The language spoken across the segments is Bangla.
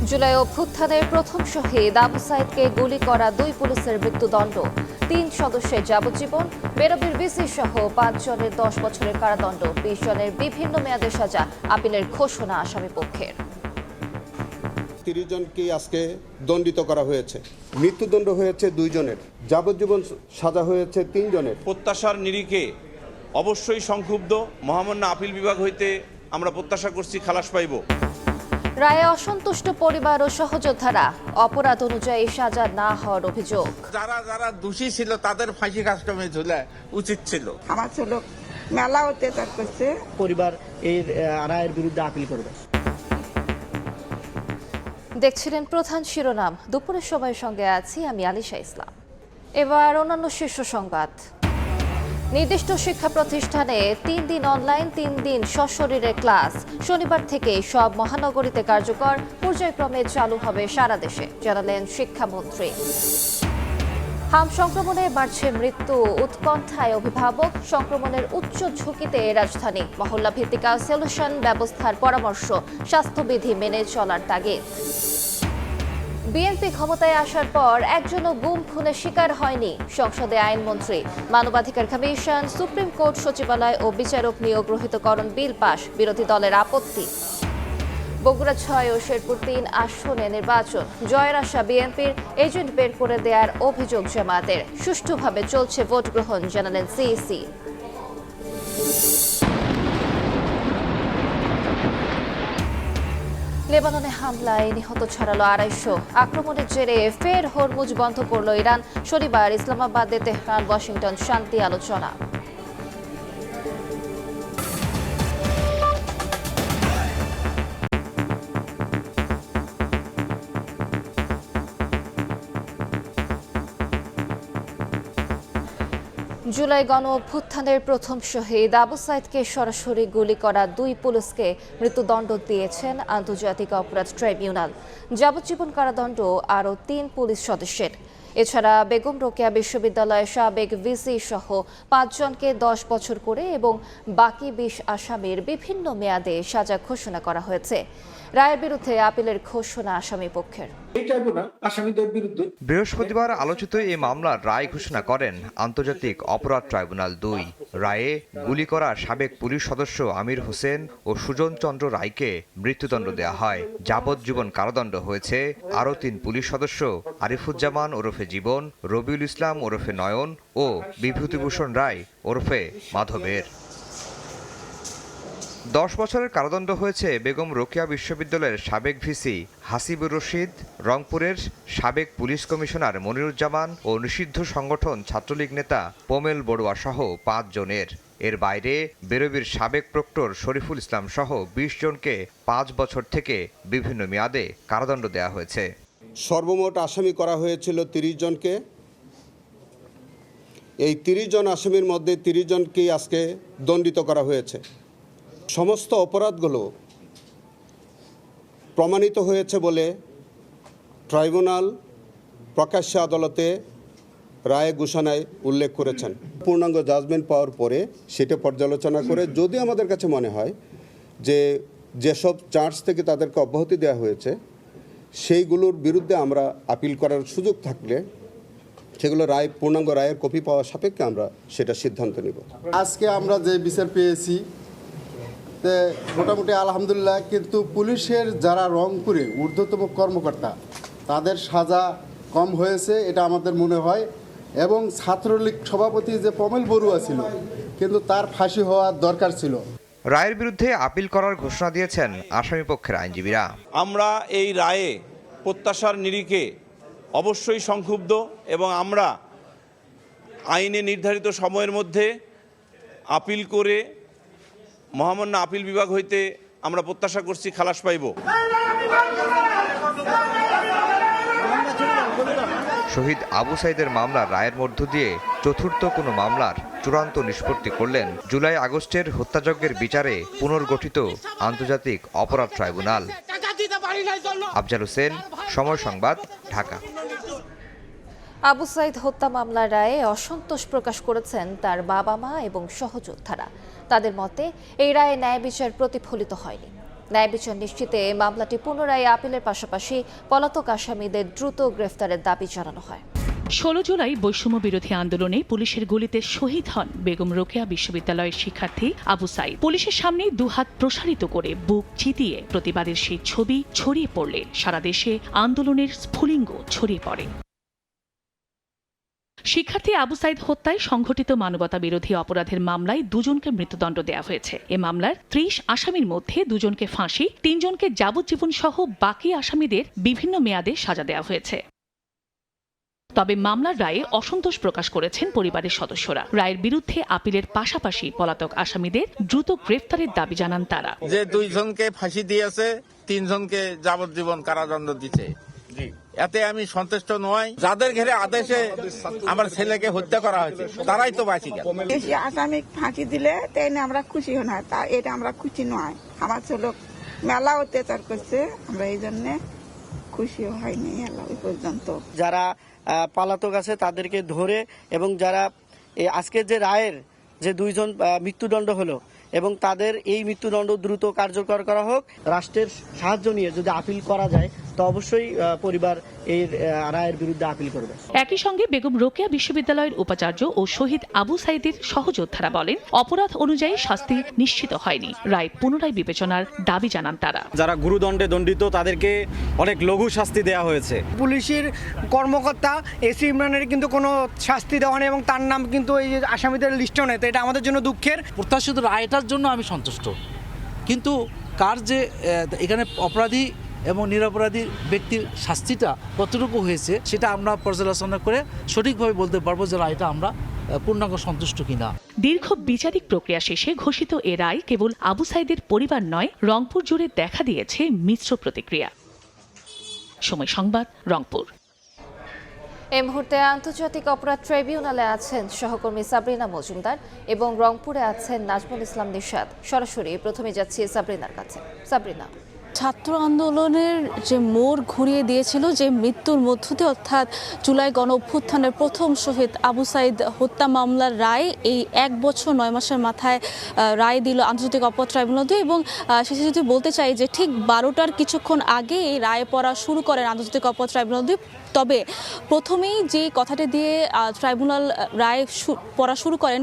জুলাই অভ্যুত্থানের প্রথম শহীদ আবু সাইদকে গুলি করা 2 পুলিশের মৃত্যুদণ্ড, 3 সদস্যের যাবজ্জীবন, বেরবির ভিসি সহ 5 জনের 10 বছরের কারাদণ্ড, 20 জনের বিভিন্ন মেয়াদের সাজা আপিলের ঘোষণা আসামি পক্ষের। 30 জনকে আজকে দণ্ডিত করা হয়েছে। মৃত্যুদণ্ড হয়েছে 2 জনের, যাবজ্জীবন সাজা হয়েছে 3 জনের। প্রত্যাশার নিরিখে অবশ্যই সংক্ষুব্ধ। মহামান্য আপিল বিভাগ হইতে আমরা প্রত্যাশা করছি খালাস পাইব। রায়ে অসন্তুষ্ট পরিবার ও সহযোদ্ধারা, অপরাধ অনুযায়ী সাজা না হওয়ার অভিযোগ। যারা দোষী ছিল তাদের ফাঁসি কাস্টমে ঝুলা উচিত ছিল। আমার ছেলে মেলা অত্যাচার করছে, পরিবার এর রায়ের বিরুদ্ধে আপিল করবে। দেখছিলেন প্রধান শিরোনাম। দুপুরের সময়ের সঙ্গে আছি আমি আলিশা ইসলাম। এবার অন্যান্য শীর্ষ সংবাদ। নির্দিষ্ট শিক্ষা প্রতিষ্ঠানে 3 দিন অনলাইন, 3 দিন সশরীরে ক্লাস। শনিবার থেকে সব মহানগরীতে কার্যকর, পর্যায়ক্রমে চালু হবে সারা দেশে, জানালেন শিক্ষামন্ত্রী। হাম সংক্রমণে বাড়ছে মৃত্যু, উৎকণ্ঠায় অভিভাবক। সংক্রমণের উচ্চ ঝুঁকিতে রাজধানী, মহল্লা ভিত্তিক আইসোলেশন ব্যবস্থার পরামর্শ, স্বাস্থ্যবিধি মেনে চলার তাগিদ। বিএনপি ক্ষমতায় আসার পর একজনও গুম খুনের শিকার হয়নি, সংসদে আইনমন্ত্রী। মানবাধিকার কমিশন, সুপ্রিম কোর্ট সচিবালয় ও বিচারক নিয়োগ রহিতকরণ বিল পাশ, বিরোধী দলের আপত্তি। বগুড়া 6 ও শেরপুর 3 আসনে নির্বাচন, জয়ের আশা বিএনপির, এজেন্ট বের করে দেওয়ার অভিযোগ জামায়াতের। সুষ্ঠুভাবে চলছে ভোট গ্রহণ, জানালেন সিইসি। লেবাননে হামলায় নিহত ছড়ালো 250। আক্রমণের জেরে ফের হরমুজ বন্ধ করল ইরান। শনিবার ইসলামাবাদে তেহরান ওয়াশিংটন শান্তি আলোচনা। জুলাই গণ অভ্যুত্থানের প্রথম শহীদ আবু সাইদকে সরাসরি গুলি করা 2 পুলিশকে মৃত্যুদণ্ড দিয়েছেন আন্তর্জাতিক অপরাধ ট্রাইব্যুনাল। যাবজ্জীবন কারাদণ্ড আরও 3 পুলিশ সদস্যের। এছাড়া বেগম রোকেয়া বিশ্ববিদ্যালয়ের সাবেক ভিসি সহ 5 জনকে 10 বছর করে এবং বাকি 20 আসামির বিভিন্ন মেয়াদে সাজা ঘোষণা করা হয়েছে। রায়ের বিরুদ্ধে আপিলের ঘোষণা আসামি পক্ষের। বৃহস্পতিবার আলোচিত এই মামলার রায় ঘোষণা করেন আন্তর্জাতিক অপরাধ ট্রাইব্যুনাল 2। রায়ে গুলি করা সাবেক পুলিশ সদস্য আমির হোসেন ও সুজন চন্দ্র রায়কে মৃত্যুদণ্ড দেওয়া হয়। যাবজ্জীবন কারাদণ্ড হয়েছে আরও 3 পুলিশ সদস্য আরিফুজ্জামান ওরফে জীবন, রবিউল ইসলাম ওরফে নয়ন ও বিভূতিভূষণ রায় ওরফে মাধবের। 10 বছরের কারাদণ্ড হয়েছে বেগম রোকেয়া বিশ্ববিদ্যালয়ের সাবেক ভিসি হাসিবুর রশিদ, রংপুরের সাবেক পুলিশ কমিশনার মনিরুজ্জামান ও নিষিদ্ধ সংগঠন ছাত্রলীগ নেতা পোমেল বড়ুয়া সহ 5 জনের। এর বাইরে বেরবির সাবেক প্রক্টর শরীফুল ইসলাম সহ 20 জনকে 5 বছর থেকে বিভিন্ন মেয়াদে কারাদণ্ড দেওয়া হয়েছে। সর্বমোট আসামি করা হয়েছিল 30 জনকে। এই 30 জন আসামির মধ্যে 30 জনকেই আজকে দণ্ডিত করা হয়েছে। সমস্ত অপরাধগুলো প্রমাণিত হয়েছে বলে ট্রাইব্যুনাল প্রকাশ্য আদালতে রায় ঘোষণায় উল্লেখ করেছেন। পূর্ণাঙ্গ জাজমেন্ট পাওয়ার পরে সেটা পর্যালোচনা করে যদি আমাদের কাছে মনে হয় যে যেসব চার্জ থেকে তাদেরকে অব্যাহতি দেওয়া হয়েছে সেইগুলোর বিরুদ্ধে আমরা আপিল করার সুযোগ থাকলে সেগুলো পূর্ণাঙ্গ রায়ের কপি পাওয়া সাপেক্ষে আমরা সেটা সিদ্ধান্ত নিব। আজকে আমরা যে বিচার পেয়েছি মোটামুটি আলহামদুলিল্লাহ, কিন্তু পুলিশের যারা রংপুরে ঊর্ধ্বতম কর্মকর্তা তাদের সাজা কম হয়েছে এটা আমাদের মনে হয়। এবং ছাত্রলীগ সভাপতি যে পোমেল বড়ুয়া ছিল কিন্তু তার ফাঁসি হওয়ার দরকার ছিল। রায়ের বিরুদ্ধে আপিল করার ঘোষণা দিয়েছেন আসামিপক্ষের আইনজীবীরা। আমরা এই রায়ে প্রত্যাশার নিরিখে অবশ্যই সংক্ষুব্ধ এবং আমরা আইনে নির্ধারিত সময়ের মধ্যে আপিল করে মহামান্য আপিল বিভাগ হইতে আমরা প্রত্যাশা করছি খালাস পাইব। শহীদ আবু সাইদের মামলার রায়ের মধ্য দিয়ে চতুর্থ কোনো মামলার চূড়ান্ত নিষ্পত্তি করলেন জুলাই আগস্টের হত্যাযজ্ঞের বিচারে পুনর্গঠিত আন্তর্জাতিক অপরাধ ট্রাইব্যুনাল। আফজাল হোসেন, সময় সংবাদ, ঢাকা। আবু সাইদ হত্যা মামলার রায়ে অসন্তোষ প্রকাশ করেছেন তার বাবা মা এবং সহযোদ্ধারা। তাদের মতে এই রায়ে ন্যায় বিচার প্রতিফলিত হয়নি। ন্যায় বিচার নিশ্চিতে মামলাটি পুনরায় আপিলের পাশাপাশি পলাতক আসামিদের দ্রুত গ্রেফতারের দাবি জানানো হয়। 16 জুলাই বৈষম্য বিরোধী আন্দোলনে পুলিশের গুলিতে শহীদ হন বেগম রোকেয়া বিশ্ববিদ্যালয়ের শিক্ষার্থী আবু সাইদ। পুলিশের সামনে দুহাত প্রসারিত করে বুক চিতিয়ে প্রতিবাদের সেই ছবি ছড়িয়ে পড়লে সারা দেশে আন্দোলনের স্ফুলিঙ্গ ছড়িয়ে পড়ে। শিক্ষার্থী আবু সাইদ হত্যায় সংঘটিত মানবতা বিরোধী অপরাধের মামলায় 2 জনকে মৃত্যুদণ্ড দেওয়া হয়েছে। এ মামলার 30 আসামির মধ্যে 2 জনকে ফাঁসি, 3 জনকে যাবজ্জীবন সহ বাকি আসামিদের বিভিন্ন মেয়াদে সাজা দেওয়া হয়েছে। তবে মামলার রায়ে অসন্তোষ প্রকাশ করেছেন পরিবারের সদস্যরা। রায়ের বিরুদ্ধে আপিলের পাশাপাশি পলাতক আসামিদের দ্রুত গ্রেফতারের দাবি জানান তারা। যে 2 জনকে ফাঁসি দিয়েছে, 3 জনকে যাবজ্জীবন কারাদণ্ড দিচ্ছে, এতে আমি সন্তুষ্ট নই। যাদের ঘেরে আদেশে আমার ছেলেকে হত্যা করা হয়েছে তারাই তো বাঁচি গেল। বেশি আসামি ফাঁসি দিলে তাই না আমরা খুশি হই না, তা এটা আমরা খুশি নয়। আমার ছেলে মেলা অত্যাচার করছে, আমরা এই জন্য খুশি হয়নি ওই পর্যন্ত। যারা পলাতক আছে তাদেরকে ধরে এবং যারা আজকের যে রায়ের যে 2 জন মৃত্যুদণ্ড হলো এবং তাদের এই মৃত্যুদণ্ড দ্রুত কার্যকর করা হোক। রাষ্ট্রের সাহায্য নিয়ে যদি আপিল করা যায় তো অবশ্যই পরিবার এই রায়ের বিরুদ্ধে আপিল করবে। একই সঙ্গে বেগম রোকেয়া বিশ্ববিদ্যালয়ের উপাচার্য ও শহীদ আবু সাইদের সহযোদ্ধারা বলেন, অপরাধ অনুযায়ী শাস্তি নিশ্চিত হয়নি, রায় পুনরায় বিবেচনার দাবি জানান তারা। যারা গুরুদণ্ডে দণ্ডিত তাদেরকে অনেক লঘু শাস্তি দেওয়া হয়েছে। পুলিশের কর্মকর্তা এসি ইমরানের কিন্তু কোনো শাস্তি দেওয়া নেই এবং তার নাম কিন্তু এই আসামিদের লিস্টেও নেই। তো এটা আমাদের জন্য দুঃখের। প্রত্যাশিত রায়টার জন্য আমি সন্তুষ্ট, কিন্তু কার যে এখানে অপরাধী এবং নিরপরাধী ব্যক্তির শাস্তিটা কতটুকু হয়েছে সেটা আমরা পর্যালোচনা করে সঠিকভাবে বলতে পারবো যে রায়টা আমরা পূর্ণাঙ্গ সন্তুষ্ট কিনা। দীর্ঘ বিচারিক প্রক্রিয়া শেষে ঘোষিত এ রায় কেবল আবু সাইদের পরিবার নয়, রংপুর জুড়ে দেখা দিয়েছে মিশ্র প্রতিক্রিয়া। সময় সংবাদ, রংপুর। এই মুহূর্তে আন্তর্জাতিক অপরাধ ট্রাইব্যুনালে আছেন সহকর্মী সাবরিনা মজুমদার এবং রংপুরে আছেন নাজমুল ইসলাম নিশাদ। সরাসরি প্রথমে যাচ্ছি সাবরিনার কাছে। সাবরিনা, ছাত্র আন্দোলনের যে মোড় ঘুরিয়ে দিয়েছিল, যে মৃত্যুর মধ্য দিয়ে অর্থাৎ জুলাই গণ অভ্যুত্থানের প্রথম শহীদ আবু সাইদ হত্যা মামলার রায় এই 1 বছর 9 মাসের মাথায় রায় দিল আন্তর্জাতিক অপরাধ ট্রাইব্যুনাল এবং শেষে যদি বলতে চাই যে ঠিক 12টার কিছুক্ষণ আগে এই রায় পড়া শুরু করেন আন্তর্জাতিক অপরাধ ট্রাইব্যুনাল। তবে প্রথমেই যে কথাটি দিয়ে ট্রাইব্যুনাল রায় পড়া শুরু করেন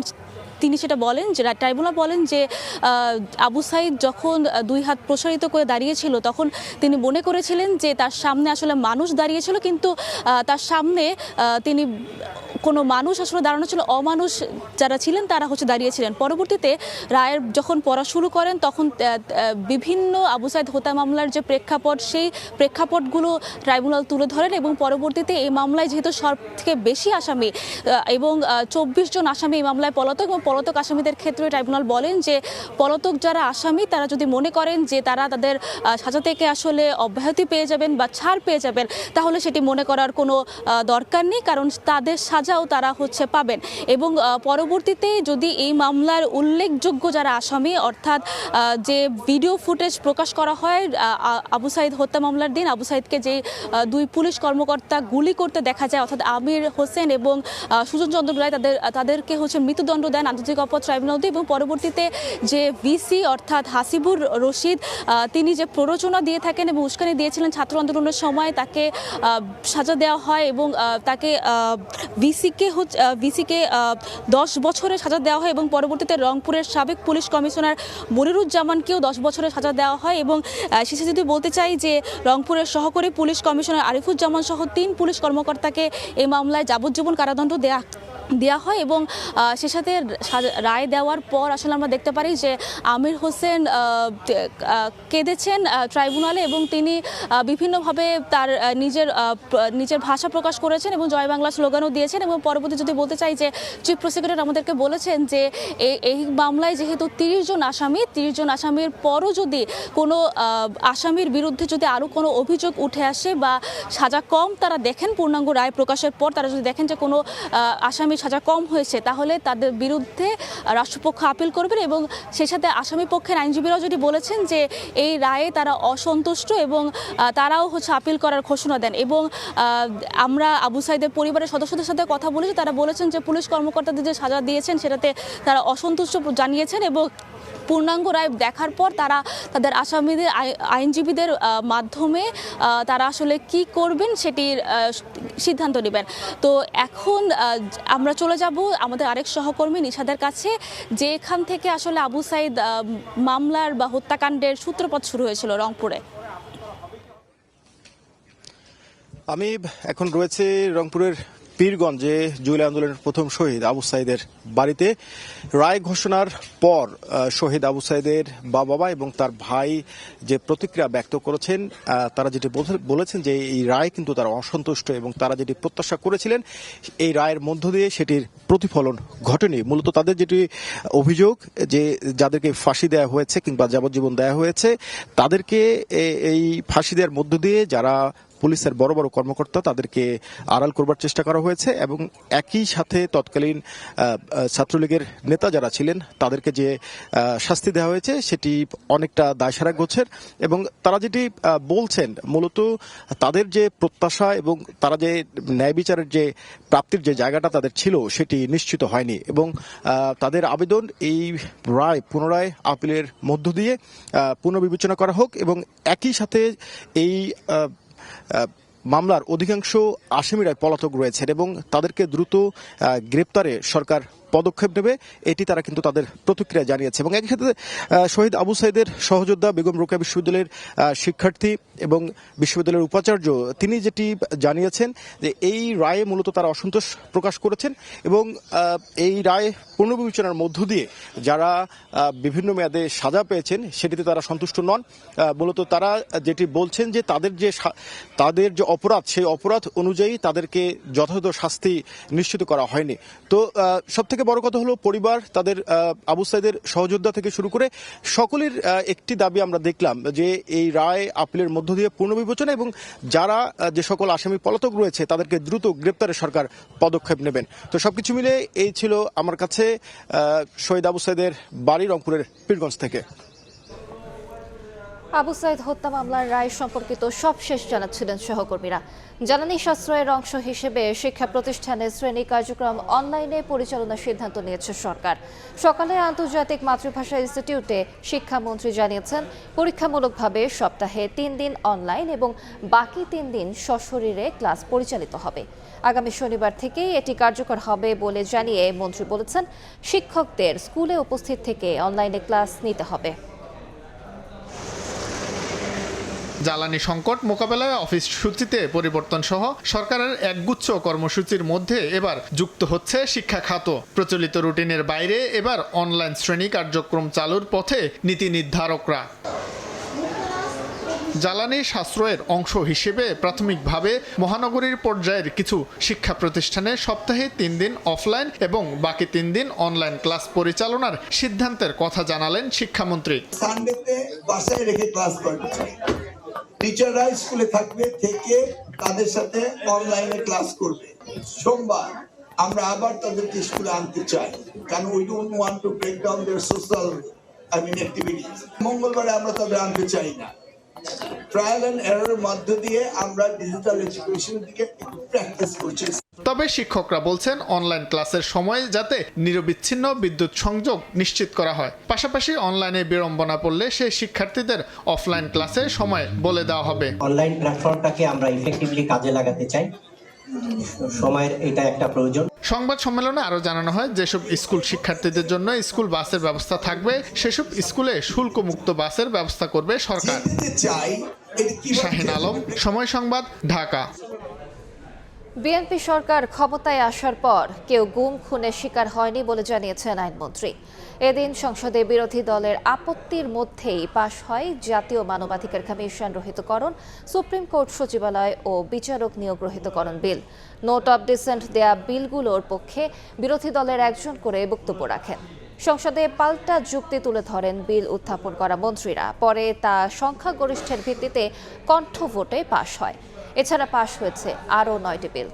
তিনি সেটা বলেন যে ট্রাইব্যুনাল বলেন যে আবু সাইদ যখন 2 হাত প্রসারিত করে দাঁড়িয়েছিল তখন তিনি মনে করেছিলেন যে তার সামনে আসলে মানুষ দাঁড়িয়েছিল, কিন্তু তার সামনে তিনি কোনো মানুষ আসলে দাঁড়ানো ছিল, অমানুষ যারা ছিলেন তারা দাঁড়িয়েছিলেন। পরবর্তীতে রায়ের যখন পড়া শুরু করেন তখন বিভিন্ন আবু সাইদ হত্যা মামলার যে প্রেক্ষাপট সেই প্রেক্ষাপটগুলো ট্রাইব্যুনাল তুলে ধরেন এবং পরবর্তীতে এই মামলায় যেহেতু সব থেকে বেশি আসামি এবং 24 জন আসামি এই মামলায় পলাতক এবং পলাতক আসামিদের ক্ষেত্রে ট্রাইব্যুনাল বলেন যে পলাতক যারা আসামি তারা যদি মনে করেন যে তারা তাদের সাজা থেকে আসলে অব্যাহতি পেয়ে যাবেন বা ছাড় পেয়ে যাবেন তাহলে সেটি মনে করার কোনো দরকার নেই, কারণ তাদের সাজাও তারা পাবেন। এবং পরবর্তীতে যদি এই মামলার উল্লেখযোগ্য যারা আসামি অর্থাৎ যে ভিডিও ফুটেজ প্রকাশ করা হয় আবু সাইদ হত্যা মামলার দিন আবু সাইদকে যে 2 পুলিশ কর্মকর্তা গুলি করতে দেখা যায় অর্থাৎ আমির হোসেন এবং সুজন চন্দ্র রায় তাদেরকে মৃত্যুদণ্ড দেন আন্তর্জাতিক অপরাধ ট্রাইব্যুনাল এবং পরবর্তীতে যে ভিসি অর্থাৎ হাসিবুর রশিদ তিনি যে প্ররোচনা দিয়ে থাকেন এবং উস্কানি দিয়েছিলেন ছাত্র আন্দোলনের সময় তাকে সাজা দেওয়া হয় এবং তাকে ভিসিকে 10 বছরের সাজা দেওয়া হয় এবং পরবর্তীতে রংপুরের সাবেক পুলিশ কমিশনার মনিরুজ্জামানকেও 10 বছরের সাজা দেওয়া হয় এবং শেষে যদি বলতে চাই যে রংপুরের সহকারী পুলিশ কমিশনার আরিফুজ্জামান সহ 3 পুলিশ কর্মকর্তাকে এই মামলায় যাবজ্জীবন কারাদণ্ড দেওয়া হয় এবং সে সাথে রায় দেওয়ার পর আসলে আমরা দেখতে পারি যে আমির হোসেন কেঁদেছেন ট্রাইব্যুনালে এবং তিনি বিভিন্নভাবে তার নিজের ভাষা প্রকাশ করেছেন এবং জয় বাংলা স্লোগানও দিয়েছেন এবং পরবর্তী যদি বলতে চাই যে চিফ প্রসিকিউটর আমাদেরকে বলেছেন যে এই মামলায় যেহেতু 30 জন আসামির পরও যদি কোনো আসামির বিরুদ্ধে যদি আরও কোনো অভিযোগ উঠে আসে বা সাজা কম তারা দেখেন, পূর্ণাঙ্গ রায় প্রকাশের পর তারা যদি দেখেন যে কোনো আসামি সাজা কম হয়েছে তাহলে তাদের বিরুদ্ধে রাষ্ট্রপক্ষ আপিল করবেন এবং সেই সাথে আসামি পক্ষের আইনজীবীরাও যদি বলেছেন যে এই রায়ে তারা অসন্তুষ্ট এবং তারাও আপিল করার ঘোষণা দেন। এবং আমরা আবু সাইদের পরিবারের সদস্যদের সাথে কথা বলেছি, তারা বলেছেন যে পুলিশ কর্মকর্তাদের যে সাজা দিয়েছেন সেটাতে তারা অসন্তুষ্ট জানিয়েছেন এবং পূর্ণাঙ্গ রায় দেখার পর তারা তাদের আসামিদের আইনজীবীদের মাধ্যমে তারা আসলে কি করবেন সেটির সিদ্ধান্ত নেবেন। তো এখন আমরা চলে যাব আমাদের আরেক সহকর্মী নিশাদের কাছে, যে এখান থেকে আসলে আবু সাইদ মামলার বা হত্যাকাণ্ডের সূত্রপাত শুরু হয়েছিল রংপুরে। আমি এখন রয়েছে রংপুরের পীরগঞ্জে জুলাই আন্দোলনের প্রথম শহীদ আবু সাইদের বাড়িতে। রায় ঘোষণার পর শহীদ আবু সাইদের বাবা এবং তার ভাই যে প্রতিক্রিয়া ব্যক্ত করেছেন, তারা যেটি বলেছেন যে এই রায় কিন্তু তারা অসন্তুষ্ট এবং তারা যেটি প্রত্যাশা করেছিলেন এই রায়ের মধ্য দিয়ে সেটির প্রতিফলন ঘটেনি। মূলত তাদের যেটি অভিযোগ যে যাদেরকে ফাঁসি দেওয়া হয়েছে কিংবা যাবজ্জীবন দেওয়া হয়েছে তাদেরকে এই ফাঁসি দেওয়ার মধ্য দিয়ে যারা পুলিশের বড় বড় কর্মকর্তা তাদেরকে আড়াল করবার চেষ্টা করা হয়েছে এবং একই সাথে তৎকালীন ছাত্রলীগের নেতা যারা ছিলেন তাদেরকে যে শাস্তি দেওয়া হয়েছে সেটি অনেকটা দায়সারা গোছের। এবং তারা যেটি বলছেন মূলত তাদের যে প্রত্যাশা এবং তারা যে ন্যায় বিচারের যে প্রাপ্তির যে জায়গাটা তাদের ছিল সেটি নিশ্চিত হয়নি এবং তাদের আবেদন এই রায় পুনরায় আপিলের মধ্য দিয়ে পুনর্বিবেচনা করা হোক এবং একই সাথে এই মামলার অধিকাংশ আসামিরাই পলাতক রয়েছেন এবং তাদেরকে দ্রুত গ্রেপ্তারে সরকার পদক্ষেপ নেবে এটি তারা কিন্তু তাদের প্রতিক্রিয়া জানিয়েছে। এবং একই সাথে শহীদ আবু সাইদের সহযোদ্ধা বেগম রোকেয়া বিশ্ববিদ্যালয়ের শিক্ষার্থী এবং বিশ্ববিদ্যালয়ের উপাচার্য তিনি যেটি জানিয়েছেন যে এই রায়ে মূলত তারা অসন্তোষ প্রকাশ করেছেন এবং এই রায় পুনর্বিবেচনার মধ্য দিয়ে যারা বিভিন্ন মেয়াদে সাজা পেয়েছেন সেটিতে তারা সন্তুষ্ট নন। মূলত তারা যেটি বলছেন যে তাদের যে অপরাধ সেই অপরাধ অনুযায়ী তাদেরকে যথাযথ শাস্তি নিশ্চিত করা হয়নি। তো সবথেকে বড় কথা হলো পরিবার তাদের আবু সাইদের সহযোদ্ধা থেকে শুরু করে সকলের একটি দাবি আমরা দেখলাম যে এই রায় আপিলের মধ্য দিয়ে পুনর্বিবেচনা এবং যারা যে সকল আসামি পলাতক রয়েছে তাদেরকে দ্রুত গ্রেপ্তারে সরকার পদক্ষেপ নেবেন। তো সবকিছু মিলে এই ছিল আমার কাছে শহীদ আবু সাইদের বাড়ি রংপুরের পীরগঞ্জ থেকে। আবু সাইদ হত্যা মামলার রায় সম্পর্কিত সবশেষ জানাচ্ছিলেন সহকর্মীরা। জ্বালানি সাশ্রয়ের অংশ হিসেবে শিক্ষা প্রতিষ্ঠানে শ্রেণী কার্যক্রম অনলাইনে পরিচালনার সিদ্ধান্ত নিয়েছে সরকার। সকালে আন্তর্জাতিক মাতৃভাষা ইনস্টিটিউটে শিক্ষামন্ত্রী জানিয়েছেন পরীক্ষামূলকভাবে সপ্তাহে 3 দিন অনলাইন এবং বাকি 3 দিন সশরীরে ক্লাস পরিচালিত হবে। আগামী শনিবার থেকেই এটি কার্যকর হবে বলে জানিয়ে মন্ত্রী বলেছেন শিক্ষকদের স্কুলে উপস্থিত থেকে অনলাইনে ক্লাস নিতে হবে। জ্বালানি সংকট মোকাবেলায় অফিস সূচিতে পরিবর্তন সহ সরকারের একগুচ্ছ কর্মসূচির মধ্যে এবার যুক্ত হচ্ছে শিক্ষা খাত। প্রচলিত রুটিনের বাইরে এবার অনলাইন শ্রেণী কার্যক্রম চালুর পথে নীতি নির্ধারকরা। জ্বালানি সাশ্রয়ের অংশ হিসেবে প্রাথমিকভাবে মহানগরীর পর্যায়ের কিছু শিক্ষা প্রতিষ্ঠানে সপ্তাহে 3 দিন অফলাইন এবং বাকি 3 দিন অনলাইন ক্লাস পরিচালনার সিদ্ধান্তের কথা জানালেন শিক্ষামন্ত্রী। সানডেতে বাসায় রেখে ক্লাস করতে চাই, টিচাররা স্কুলে থাকবে থেকে তাদের সাথে অনলাইনে ক্লাস করবে। সোমবার আমরা আবার তাদেরকে স্কুলে আনতে চাই, কারণ we don't want to break down their social activities. মঙ্গলবারে আমরা তাদের আনতে চাই না। ট্রায়াল এন্ড এররের মধ্য দিয়ে আমরা ডিজিটাল এডুকেশনের দিকে প্র্যাকটিস করছি। তবে শিক্ষকরা বলছেন অনলাইন ক্লাসের সময় যাতে নিরবিচ্ছিন্ন বিদ্যুৎ সংযোগ নিশ্চিত করা হয়, পাশাপাশি অনলাইনে বিড়ম্বনা পড়লে সেই শিক্ষার্থীদের অফলাইন ক্লাসে সময় বলে দেওয়া হবে। অনলাইন প্ল্যাটফর্মটাকে আমরা ইফেক্টিভলি কাজে লাগাতে চাই, সময়ের এটা একটা প্রয়োজন। সংবাদ সম্মেলনে আরো জানানো হয় যেসব স্কুল শিক্ষার্থীদের জন্য স্কুল বাসের ব্যবস্থা থাকবে সেসব স্কুলে শুল্কমুক্ত বাসের ব্যবস্থা করবে সরকার। শাহিন আলম, সময় সংবাদ, ঢাকা। বিএনপি সরকার ক্ষমতায় আসার পর কেউ গুম খুনের শিকার হয়নি বলে জানিয়েছেন আইনমন্ত্রী। এদিন সংসদে বিরোধী দলের আপত্তির মধ্যেই পাশ হয় জাতীয় মানবাধিকার কমিশন রহিতকরণ, সুপ্রিম কোর্ট সচিবালয় ও বিচারক নিয়োগ রহিতকরণ বিল। নোট অব ডিসেন্ট দেয়া বিলগুলোর পক্ষে বিরোধী দলের একজন করে বক্তব্য রাখেন। সংসদে পাল্টা যুক্তি তুলে ধরেন বিল উত্থাপন করা মন্ত্রীরা। পরে তা সংখ্যাগরিষ্ঠের ভিত্তিতে কণ্ঠভোটে পাশ হয়। এছাড়া পাশ হয়েছে আরও 9টি বিল।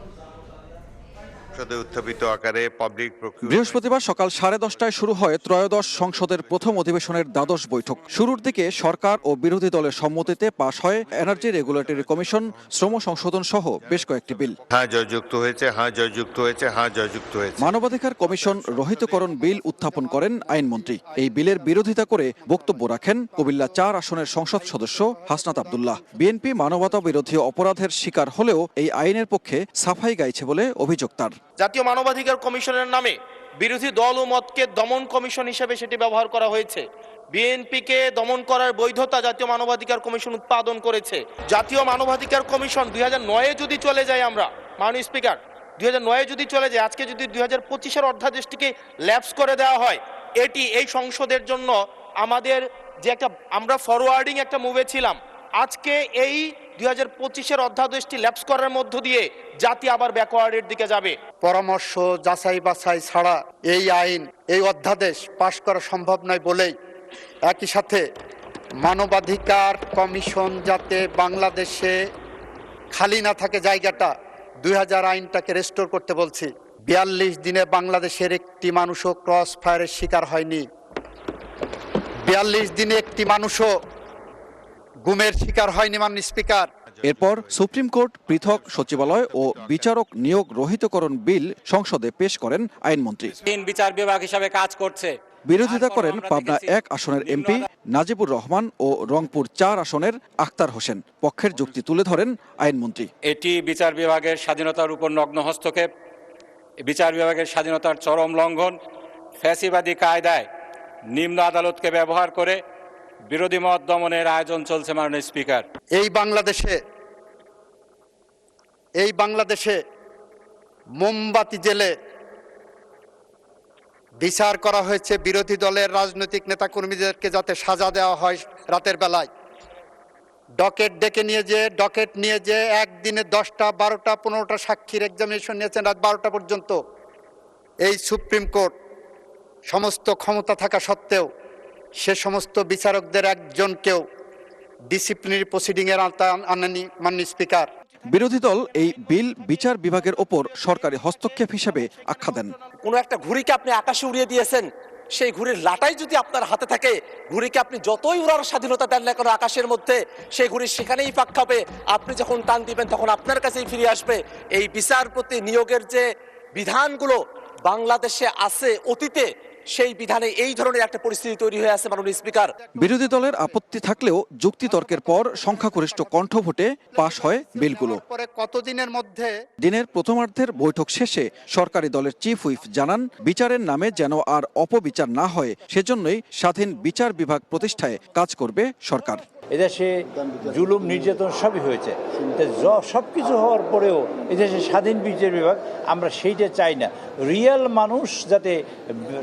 সংসদে উত্থাপিত আকারে পাবলিক বৃহস্পতিবার সকাল 10:30টায় শুরু হয় ত্রয়োদশ সংসদের প্রথম অধিবেশনের দ্বাদশ বৈঠক। শুরুর দিকে সরকার ও বিরোধী দলের সম্মতিতে পাশ হয় এনার্জি রেগুলেটরি কমিশন, শ্রম সংশোধন সহ বেশ কয়েকটি বিল। হ্যাঁ জয়যুক্ত হয়েছে, হ্যাঁ জয়যুক্ত হয়েছে, হ্যাঁ জয়যুক্ত হয়েছে। মানবাধিকার কমিশন রহিতকরণ বিল উত্থাপন করেন আইনমন্ত্রী। এই বিলের বিরোধিতা করে বক্তব্য রাখেন কুমিল্লা 4 আসনের সংসদ সদস্য হাসনাত আব্দুল্লাহ। বিএনপি মানবতা বিরোধী অপরাধের শিকার হলেও এই আইনের পক্ষে সাফাই গাইছে বলে অভিযোগ তার। জাতীয় মানবাধিকার কমিশনের নামে বিরোধী দল ও মতকে দমন কমিশন হিসেবে সেটি ব্যবহার করা হয়েছে। বিএনপিকে দমন করার বৈধতা জাতীয় মানবাধিকার কমিশন উৎপাদন করেছে। জাতীয় মানবাধিকার কমিশন 2009-এ যদি চলে যায়, আমরা মাননীয় স্পিকার 2009-এ যদি চলে যায়, আজকে যদি 2025-এর অধ্যাদেশটিকে ল্যাপস করে দেওয়া হয়, এটি এই সংসদের জন্য আমাদের যে একটা আমরা ফরওয়ার্ডিং একটা মুভে ছিলাম, আজকে এই 2025-এর অধ্যাদেশটি ল্যাপস করার মধ্য দিয়ে জাতি আবার ব্যাকওয়ার্ডের দিকে যাবে। পরামর্শ যাচাই বাছাই ছাড়া এই আইন, এই অধ্যাদেশ পাশ করা সম্ভব নয় বলেই একই সাথে মানবাধিকার কমিশন যাতে বাংলাদেশে খালি না থাকে জায়গাটা, 2000 আইনটাকে রেস্টোর করতে বলছি। 42 দিনে বাংলাদেশের একটি মানুষও ক্রস ফায়ারের শিকার হয়নি। 42 দিনে একটি মানুষও গুমের শিকার হয়নি মাননীয় স্পিকার। এরপর সুপ্রিম কোর্ট পৃথক সচিবালয় ও বিচারক নিয়োগ রহিতকরণ বিল সংসদে পেশ করেন আইনমন্ত্রী। বিচার বিভাগ হিসাবে কাজ করছে। বিরোধিতা করেন পাবনা 1 আসনের এমপি নাজিবুর রহমান ও রংপুর 4 আসনের আখতার হোসেন। পক্ষের যুক্তি তুলে ধরেন আইনমন্ত্রী। এটি বিচার বিভাগের স্বাধীনতার উপর নগ্ন হস্তক্ষেপ, বিচার বিভাগের স্বাধীনতার চরম লঙ্ঘন, ফ্যাসিবাদী কায়দায় নিম্ন আদালতকে ব্যবহার করে বিরোধী মত দমনের আয়োজন চলছে মাননীয় স্পিকার। এই বাংলাদেশে মোমবাতি জেলে বিচার করা হয়েছে বিরোধী দলের রাজনৈতিক নেতাকর্মীদেরকে যাতে সাজা দেওয়া হয় রাতের বেলায়। ডকেট নিয়ে যে একদিনে 10টা 12টা 15টা সাক্ষীর এক্সামিনেশন নিয়েছেন রাত 12টা পর্যন্ত। এই সুপ্রিম কোর্ট সমস্ত ক্ষমতা থাকা সত্ত্বেও সে সমস্ত বিচারকদের একজনকেও ডিসিপ্লিনারি প্রসিডিংয়ের আওতায় আনেনি মাননীয় স্পিকার। বিরোধী দল এই বিল বিচার বিভাগের ওপর সরকারি হস্তক্ষেপ হিসেবে আখ্যা দেন। কোনো একটা ঘুড়িকে আপনি আকাশে উড়িয়ে দিয়েছেন, সেই ঘুড়ির লাটাই যদি আপনার হাতে থাকে, ঘুড়িকে আপনি যতই উড়ার স্বাধীনতা দেন না কেন আকাশের মধ্যে, সেই ঘুড়ি সেখানেই ফাঁক খাবে। আপনি যখন টান দিবেন তখন আপনার কাছেই ফিরে আসবে। এই বিচারপতি নিয়োগের যে বিধানগুলো বাংলাদেশে আছে অতীতে, সেই বিধানে এই ধরনের একটা পরিস্থিতি তৈরি হয়ে আছে মাননীয় স্পিকার। বিরোধী দলের আপত্তি থাকলেও যুক্তিতর্কের পর সংখ্যাগরিষ্ঠ কণ্ঠ ভোটে পাশ হয় বিলগুলো। কতদিনের মধ্যে দিনের প্রথমার্ধের বৈঠক শেষে সরকারি দলের চিফ হুইপ জানান, বিচারের নামে যেন আর অপবিচার না হয় সেজন্যই স্বাধীন বিচার বিভাগ প্রতিষ্ঠায় কাজ করবে সরকার। এদেশে জুলুম নির্যাতন সবই হয়েছে, সবকিছু হওয়ার পরেও এদেশে স্বাধীন বিচার বিভাগ, আমরা সেইটা চাই না। রিয়েল মানুষ যাতে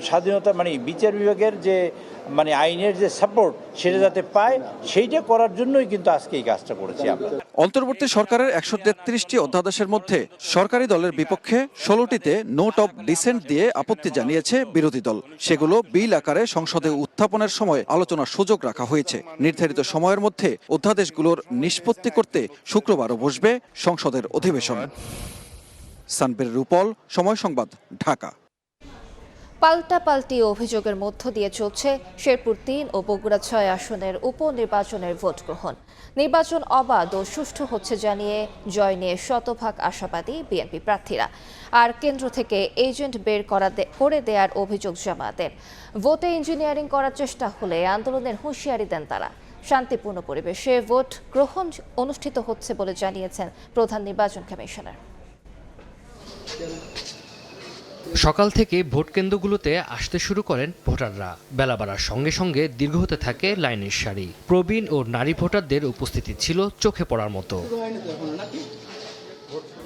স্বাধীনতা বিচার বিভাগের যে আইনের যে সাপোর্ট সেটা যাতে পায়, সেইটা করার জন্যই কিন্তু আজকে এই কাজটা করেছি আমরা। অন্তর্বর্তী সরকারের 133টি অধ্যাদেশের মধ্যে সরকারি দলের বিপক্ষে 16টিতে নোট অব ডিসেন্ট দিয়ে আপত্তি জানিয়েছে বিরোধী দল। সেগুলো বিল আকারে সংসদে উত্থাপনের সময় আলোচনার সুযোগ রাখা হয়েছে। নির্ধারিত সময়ের মধ্যে অধ্যাদেশগুলোর নিষ্পত্তি করতে শুক্রবারও বসবে সংসদের অধিবেশন। সানবীর রূপল, সময় সংবাদ, ঢাকা। পাল্টাপাল্টি অভিযোগের মধ্য দিয়ে চলছে শেরপুর 3 ও বগুড়া 6 আসনের উপনির্বাচনের ভোট গ্রহণ। নির্বাচন অবাধ ও সুষ্ঠু হচ্ছে জানিয়ে জয় নিয়ে শতভাগ আশাবাদী বিএনপি প্রার্থীরা। আর কেন্দ্র থেকে এজেন্ট বের করে দেওয়ার অভিযোগ জামায়াতের। ভোটে ইঞ্জিনিয়ারিং করার চেষ্টা হলে আন্দোলনের হুঁশিয়ারি দেন তারা। শান্তিপূর্ণ পরিবেশে ভোট গ্রহণ অনুষ্ঠিত হচ্ছে বলে জানিয়েছেন প্রধান নির্বাচন কমিশনার। সকাল থেকে ভোট কেন্দ্রগুলোতে আসতে শুরু করেন ভোটাররা। বেলা বাড়ার সঙ্গে সঙ্গে দীর্ঘ হতে থাকে লাইনের সারি। প্রবীণ ও নারী ভোটারদের উপস্থিতি ছিল চোখে পড়ার মতো।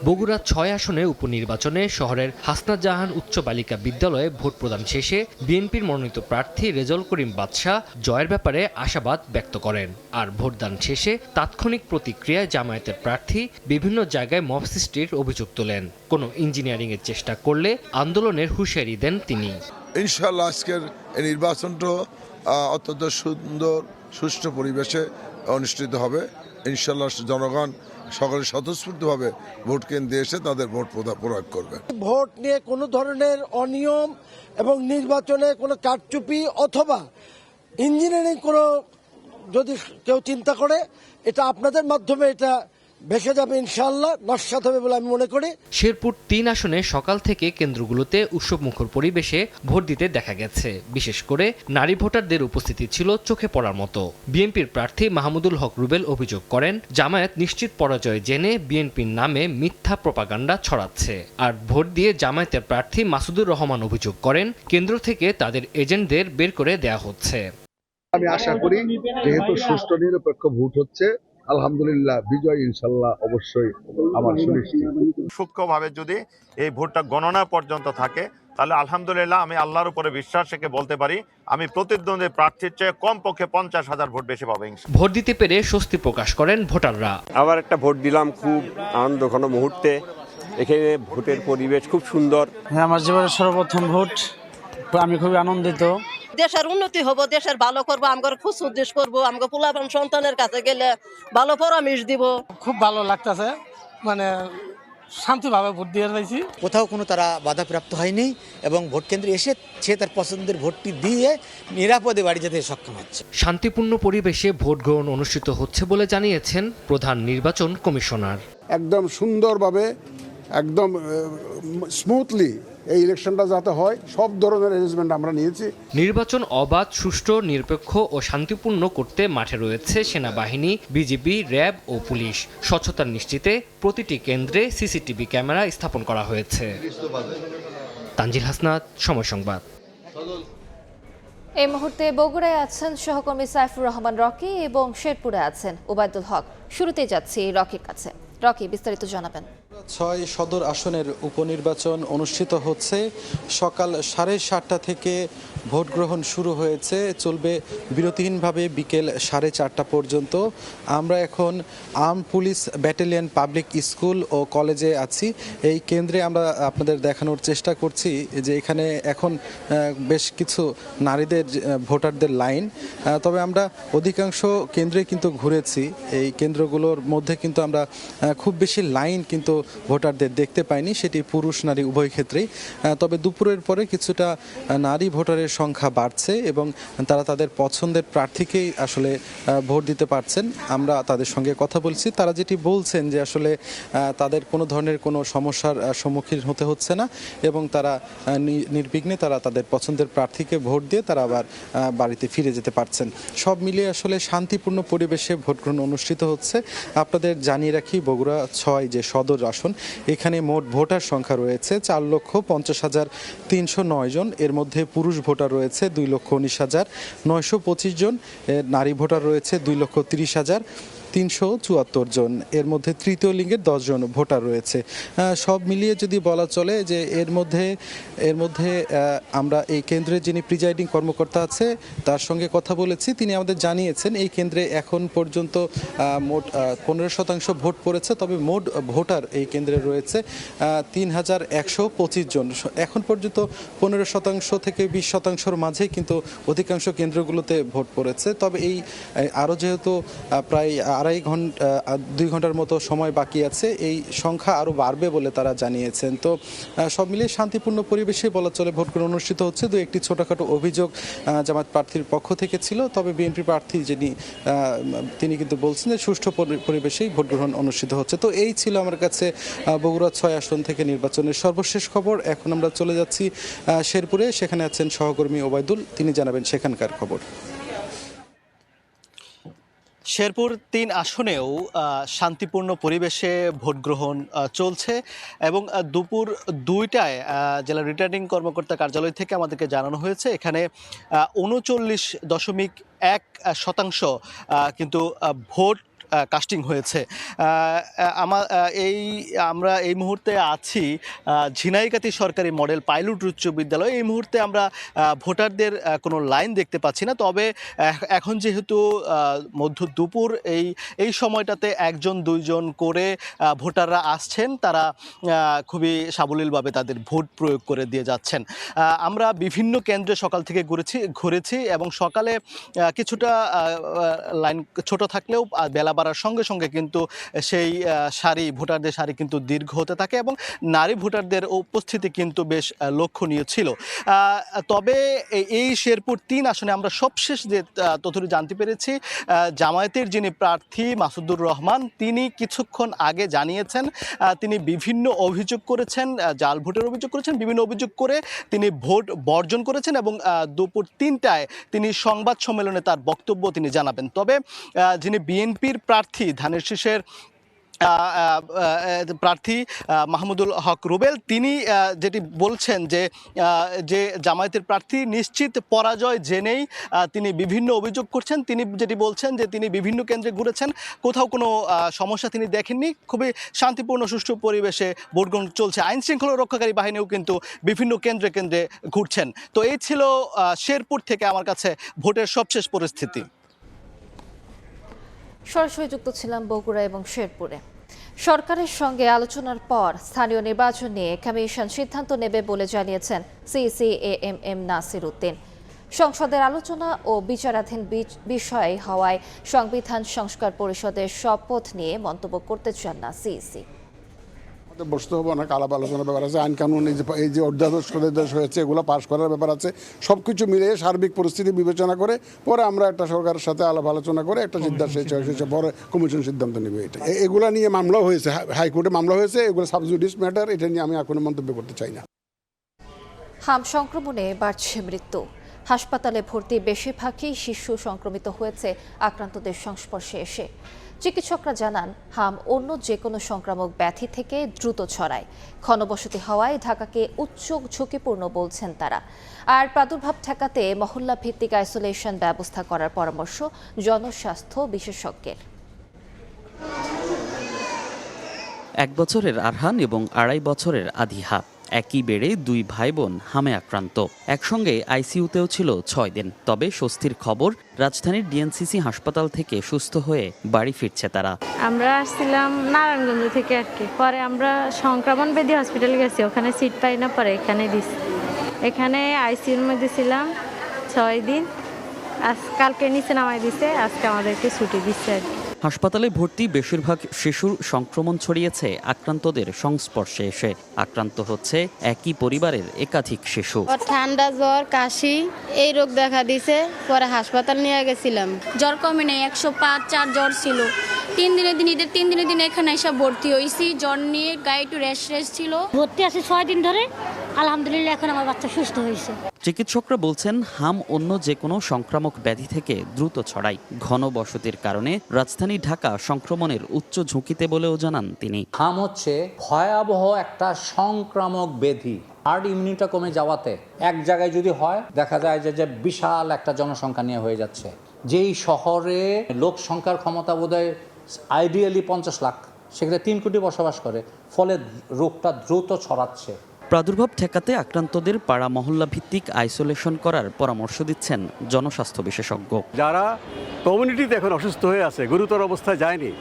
বগুড়া 6 আসনে উপনির্বাচনে শহরের হাসনাত জাহান উচ্চ বালিকা বিদ্যালয়ে ভোট প্রদান শেষে বিএনপির মনোনীত প্রার্থী রেজাউল করিম বাদশাহ জয়ের ব্যাপারে আশাবাদ ব্যক্ত করেন। আর ভোটদান শেষে তাৎক্ষণিক প্রতিক্রিয়ায় জামায়াতের প্রার্থী বিভিন্ন জায়গায় মব সৃষ্টির অভিযোগ তোলেন। কোনো ইঞ্জিনিয়ারিংয়ের চেষ্টা করলে আন্দোলনের হুঁশিয়ারি দেন তিনি। ইনশাআল্লাহ আজকের এই নির্বাচনটা অত্যন্ত সুন্দর সুষ্ঠু পরিবেশে অনুষ্ঠিত হবে ইনশাল্লাহ জনগণ সকলে স্বতঃস্ফূর্তভাবে ভোট কেন্দ্রে এসে তাদের ভোট প্রয়োগ করবে। ভোট নিয়ে কোনো ধরনের অনিয়ম এবং নির্বাচনে কোনো কারচুপি অথবা ইঞ্জিনিয়ারিং কোনো যদি কেউ চিন্তা করে, এটা আপনাদের মাধ্যমে এটা ভেসে যাবে, ইনশাআল্লাহ নস্যাৎ হবে বলে আমি মনে করি। শেরপুর 3 আসনে সকাল থেকে কেন্দ্রগুলোতে উৎসবমুখর পরিবেশে ভোট দিতে দেখা গেছে। বিশেষ করে নারী ভোটারদের উপস্থিতি ছিল চোখে পড়ার মতো। বিএনপির প্রার্থী মাহমুদুল হক রুবেল অভিযোগ করেন, জামায়াত নিশ্চিত পরাজয় জেনে বিএনপির নামে মিথ্যা প্রপাগান্ডা ছড়াচ্ছে। আর ভোট দিয়ে জামায়াতের প্রার্থী মাসুদুর রহমান অভিযোগ করেন, কেন্দ্র থেকে তাদের এজেন্টদের বের করে দেয়া হচ্ছে। আমি আশা করি যেহেতু সুষ্ঠু নিরপেক্ষ ভোট হচ্ছে, আলহামদুলিল্লাহ বিজয় ইনশাল্লাহ অবশ্যই আমার সুনিশ্চিত। সূক্ষ্মভাবে যদি এই ভোটটা গণনা পর্যন্ত থাকে, তাহলে আলহামদুলিল্লাহ আমি আল্লাহর উপরে বিশ্বাস রেখে বলতে পারি আমি প্রতিদ্বন্দ্বী প্রার্থীর চেয়ে কমপক্ষে 50,000 ভোট বেশি পাবো। ভোট দিতে পেরে স্বস্তি প্রকাশ করেন ভোটাররা। আবার একটা ভোট দিলাম, খুব আনন্দঘন মুহূর্তে। এখানে ভোটের পরিবেশ খুব সুন্দর। হ্যাঁ, আমার জীবনের সর্বপ্রথম ভোট, আমি খুবই আনন্দিত। দেশের উন্নতি হবো, দেশের ভালো করবো, আমার খুশ উদ্দেশ্য করবো, আমাকে পোলাপান সন্তানের কাছে গেলে ভালো পরামর্শ দিব। খুব ভালো লাগতেছে, মানে শান্তিভাবে ভোট দিয়ে রয়েছি। কোথাও কোনো তারা বাধাপ্রাপ্ত হয়নি এবং ভোট কেন্দ্রে এসে সে তার পছন্দের ভোটটি দিয়ে নিরাপদে বাড়ি যেতে সক্ষম হচ্ছে। শান্তিপূর্ণ পরিবেশে ভোট গ্রহণ অনুষ্ঠিত হচ্ছে বলে জানিয়েছেন প্রধান নির্বাচন কমিশনার। একদম সুন্দরভাবে, একদম স্মুথলি এই ইলেকশনটা যাতে হয়, সব ধরনের অ্যারেঞ্জমেন্ট আমরা নিয়েছি। নির্বাচন অবাধ, সুষ্ঠু, নিরপেক্ষ ও শান্তিপূর্ণ করতে মাঠে রয়েছে সেনাবাহিনী, বিজিবি, র্যাব ও পুলিশ। স্বচ্ছতা নিশ্চিতে প্রতিটি কেন্দ্রে সিসিটিভি ক্যামেরা স্থাপন করা হয়েছে। তানজিল হাসনাত, সময় সংবাদ। এই মুহূর্তে বগুড়ায় আছেন সহকর্মী সাইফুর রহমান রকি এবং শেরপুরে আছেন ওবায়দুল হক। শুরুতেই যাচ্ছি রকির কাছে। রকি, বিস্তারিত জানাবেন। 6 সদর আসনের উপনির্বাচন অনুষ্ঠিত হচ্ছে। সকাল 7:30 থেকে ভোট গ্রহণ শুরু হয়েছে, চলবে বিরতিহীনভাবে বিকেল 4:30 পর্যন্ত। আমরা এখন armed police battalion public school ও কলেজে আছি। এই কেন্দ্রে আমরা আপনাদের দেখানোর চেষ্টা করছি যে এখানে এখন বেশ কিছু নারীদের ভোটারদের লাইন। তবে আমরা অধিকাংশ কেন্দ্রে কিন্তু ঘুরেছি। এই কেন্দ্রগুলোর মধ্যে কিন্তু আমরা খুব বেশি লাইন কিন্তু ভোটারদের দেখতে পাইনি, সেটি পুরুষ নারী উভয় ক্ষেত্রেই। তবে দুপুরের পরে কিছুটা নারী ভোটারের সংখ্যা বাড়ছে এবং তারা তাদের পছন্দের প্রার্থীকেই আসলে ভোট দিতে পারছেন। আমরা তাদের সঙ্গে কথা বলছি, তারা যেটি বলছেন যে আসলে তাদের কোনো ধরনের কোনো সমস্যার সম্মুখীন হতে হচ্ছে না এবং তারা নির্বিঘ্নে তারা তাদের পছন্দের প্রার্থীকে ভোট দিয়ে তারা আবার বাড়িতে ফিরে যেতে পারছেন। সব মিলিয়ে আসলে শান্তিপূর্ণ পরিবেশে ভোট গ্রহণ অনুষ্ঠিত হচ্ছে। আপনাদের জানিয়ে রাখি, বগুড়া 6 যে সদর আসন, এখানে মোট ভোটার সংখ্যা রয়েছে 4,50,309 জন। এর মধ্যে পুরুষ ভোটার রয়েছে 2,19,925 জন, নারী ভোটার রয়েছে 2,30,374 জন। এর মধ্যে তৃতীয় লিঙ্গের 10 জন ভোটার রয়েছে। সব মিলিয়ে যদি বলা চলে যে এর মধ্যে আমরা এই কেন্দ্রে যিনি প্রিজাইডিং কর্মকর্তা আছে তার সঙ্গে কথা বলেছি। তিনি আমাদের জানিয়েছেন এই কেন্দ্রে এখন পর্যন্ত মোট 15% ভোট পড়েছে, তবে মোট ভোটার এই কেন্দ্রে রয়েছে 3,125 জন। এখন পর্যন্ত 15% থেকে 20%-র মাঝে কিন্তু অধিকাংশ কেন্দ্রগুলোতে ভোট পড়েছে। তবে এই আরও যেহেতু প্রায় 2 ঘন্টার মতো সময় বাকি আছে, এই সংখ্যা আরও বাড়বে বলে তারা জানিয়েছেন। তো সব মিলিয়ে শান্তিপূর্ণ পরিবেশে বলা চলে ভোট গ্রহণ অনুষ্ঠিত হচ্ছে। একটি ছোটখাটো অভিযোগ জামায়াত প্রার্থীর পক্ষ থেকে ছিল, তবে বিএনপি প্রার্থী তিনি কিন্তু বলছেন যে সুষ্ঠু পরিবেশেই ভোট গ্রহণ অনুষ্ঠিত হচ্ছে। তো এই ছিল আমার কাছে বগুড়া 6 আসন থেকে নির্বাচনের সর্বশেষ খবর। এখন আমরা চলে যাচ্ছি শেরপুরে, সেখানে আছেন সহকর্মী ওবায়দুল, তিনি জানাবেন সেখানকার খবর। শেরপুর 3 আসনেও শান্তিপূর্ণ পরিবেশে ভোট গ্রহণ চলছে এবং দুপুর 2টায় জেলা রিটার্নিং কর্মকর্তা কার্যালয় থেকে আমাদেরকে জানানো হয়েছে এখানে 39.1% কিন্তু ভোট কাস্টিং হয়েছে। আমরা এই মুহূর্তে আছি ঝিনাইগাতি সরকারি মডেল পাইলট উচ্চ বিদ্যালয়। এই মুহূর্তে আমরা ভোটারদের কোনো লাইন দেখতে পাচ্ছি না, তবে এখন যেহেতু মধ্য দুপুর এই সময়টাতে 1-2 জন করে ভোটাররা আসছেন, তারা খুবই সাবলীলভাবে তাদের ভোট প্রয়োগ করে দিয়ে যাচ্ছেন। আমরা বিভিন্ন কেন্দ্রে সকাল থেকে ঘুরেছি এবং সকালে কিছুটা লাইন ছোট থাকলেও বেলা বাড়ার সঙ্গে সঙ্গে কিন্তু সেই সারি ভোটারদের সারি কিন্তু দীর্ঘ হতে থাকে এবং নারী ভোটারদের উপস্থিতি কিন্তু বেশ লক্ষণীয় ছিল। তবে এই শেরপুর ৩ আসনে আমরা সবশেষ যে তথ্যটি জানতে পেরেছি, জামায়াতের যিনি প্রার্থী মাসুদুর রহমান তিনি কিছুক্ষণ আগে জানিয়েছেন তিনি বিভিন্ন অভিযোগ করেছেন, জাল ভোটের অভিযোগ করেছেন, বিভিন্ন অভিযোগ করে তিনি ভোট বর্জন করেছেন এবং দুপুর ৩টায় তিনি সংবাদ সম্মেলনে তার বক্তব্য তিনি জানাবেন। তবে যিনি বিএনপির প্রার্থী ধানের শীষের প্রার্থী মাহমুদুল হক রুবেল তিনি যেটি বলছেন যে জামায়াতের প্রার্থী নিশ্চিত পরাজয় জেনেই তিনি বিভিন্ন অভিযোগ করছেন। তিনি যেটি বলছেন যে তিনি বিভিন্ন কেন্দ্রে ঘুরেছেন, কোথাও কোনো সমস্যা তিনি দেখেননি, খুবই শান্তিপূর্ণ সুষ্ঠু পরিবেশে ভোট গ্রহণ চলছে। আইন শৃঙ্খলা রক্ষাকারী বাহিনীও কিন্তু বিভিন্ন কেন্দ্রে কেন্দ্রে ঘুরছেন। তো এই ছিল শেরপুর থেকে আমার কাছে ভোটের সবশেষ পরিস্থিতি। সরাসরি যুক্ত ছিলাম বগুড়া এবং শেরপুরে। সরকারের সঙ্গে আলোচনার পর স্থানীয় নির্বাচন নিয়ে কমিশন সিদ্ধান্ত নেবে বলে জানিয়েছেন সিইসি এএমএম নাসির উদ্দিন। সংসদের আলোচনা ও বিচারাধীন বিষয় হওয়ায় সংবিধান সংস্কার পরিষদের শপথ নিয়ে মন্তব্য করতে চান না সিইসি। বসতে হবে, অনেক আলাপ আলোচনার ব্যাপার আছে, আইন কানুন এই যে অধ্যাদেশ হয়েছে এগুলো পাশ করার ব্যাপার আছে, সব কিছু মিলিয়ে সার্বিক পরিস্থিতি বিবেচনা করে পরে আমরা একটা সরকারের সাথে আলাপ আলোচনা করে একটা সিদ্ধান্ত পরে কমিশন সিদ্ধান্ত নেবে। এটা এগুলা নিয়ে মামলা হয়েছে, হাইকোর্টে মামলা হয়েছে, এগুলো সাবজুডিস ম্যাটার, এটা নিয়ে আমি এখনো মন্তব্য করতে চাই না। হাম সংক্রমণে বাড়ছে মৃত্যু। হাসপাতালে ভর্তি বেশিরভাগই শিশু সংক্রমিত হয়েছে আক্রান্তদের সংস্পর্শে এসে। চিকিৎসকরা জানান হাম অন্য যে কোনো সংক্রামক ব্যাধি থেকে দ্রুত ছড়ায়। ঘনবসতি হওয়ায় ঢাকাকে উচ্চ ঝুঁকিপূর্ণ বলছেন তারা। আর প্রাদুর্ভাব ঠেকাতে মহল্লা ভিত্তিক আইসোলেশন ব্যবস্থা করার পরামর্শ জনস্বাস্থ্য বিশেষজ্ঞের। 1 বছরের আরহান এবং 2.5 বছরের আদিহা একই বেড়ে 2 ভাই বোন হামে আক্রান্ত। একসঙ্গে আইসিইউতেও ছিল 6 দিন। তবে স্বস্তির খবর, রাজধানীর ডিএনসিসি হাসপাতাল থেকে সুস্থ হয়ে বাড়ি ফিরছে তারা। আমরা আসছিলাম নারায়ণগঞ্জ থেকে আর কি, পরে আমরা সংক্রমণ ব্যাধি হসপিটালে গেছি, ওখানে সিট পাই না, পরে এখানে দিছি। এখানে আইসিইউর মধ্যে ছিলাম 6 দিন। কালকে নিচে নামাই দিছে, আজকে আমাদেরকে ছুটি দিচ্ছে আর কি। হাসপাতালে ভর্তি বেশিরভাগ শিশুর সংক্রমণ ছড়িয়েছে আক্রান্তদের সংস্পর্শে এসে। আক্রান্ত হচ্ছে একই পরিবারের একাধিক শিশু। ঠান্ডা, জ্বর, কাশি এই রোগ দেখা দিছে, পরে হাসপাতাল নিয়ে গেছিলাম। জ্বর কমে নেই, 105-4 জ্বর ছিল। 3 দিনের দিন এখানে এসে ভর্তি হয়েছি। জ্বর নিয়ে গায়ে একটু রেশ ছিল। ভর্তি আছে 6 দিন ধরে, আলহামদুলিল্লাহ এখন আমার বাচ্চা সুস্থ হয়েছে। চিকিৎসকরা বলছেন হাম অন্য যে কোনো সংক্রামক ব্যাধি থেকে দ্রুত ছড়ায়। ঘন বসতির কারণে রাজধানী ঢাকা সংক্রমণের উচ্চ ঝুঁকিতে বলেও জানান তিনি। হাম হচ্ছে ভয়াবহ একটা সংক্রামক ব্যাধি। হার্ড ইমিউনিটি কমে যাওয়াতে এক জায়গায় যদি হয় দেখা যায় যে বিশাল একটা জনসংখ্যা নিয়ে হয়ে যাচ্ছে। যেই শহরে লোক সংখ্যার ক্ষমতা বোধহয় আইডিয়ালি 50 লাখ, সেখানে 3 কোটি বসবাস করে, ফলে রোগটা দ্রুত ছড়াচ্ছে। প্রাদুর্ভাব ঠেকাতে আক্রান্তদের পাড়া মহল্লা ভিত্তিক আইসোলেশন করার পরামর্শ দিচ্ছেন জনস্বাস্থ্য বিশেষজ্ঞ। যারা কমিউনিটিতে এখন অসুস্থ হয়ে আছে, গুরুতর অবস্থায় যায়নি,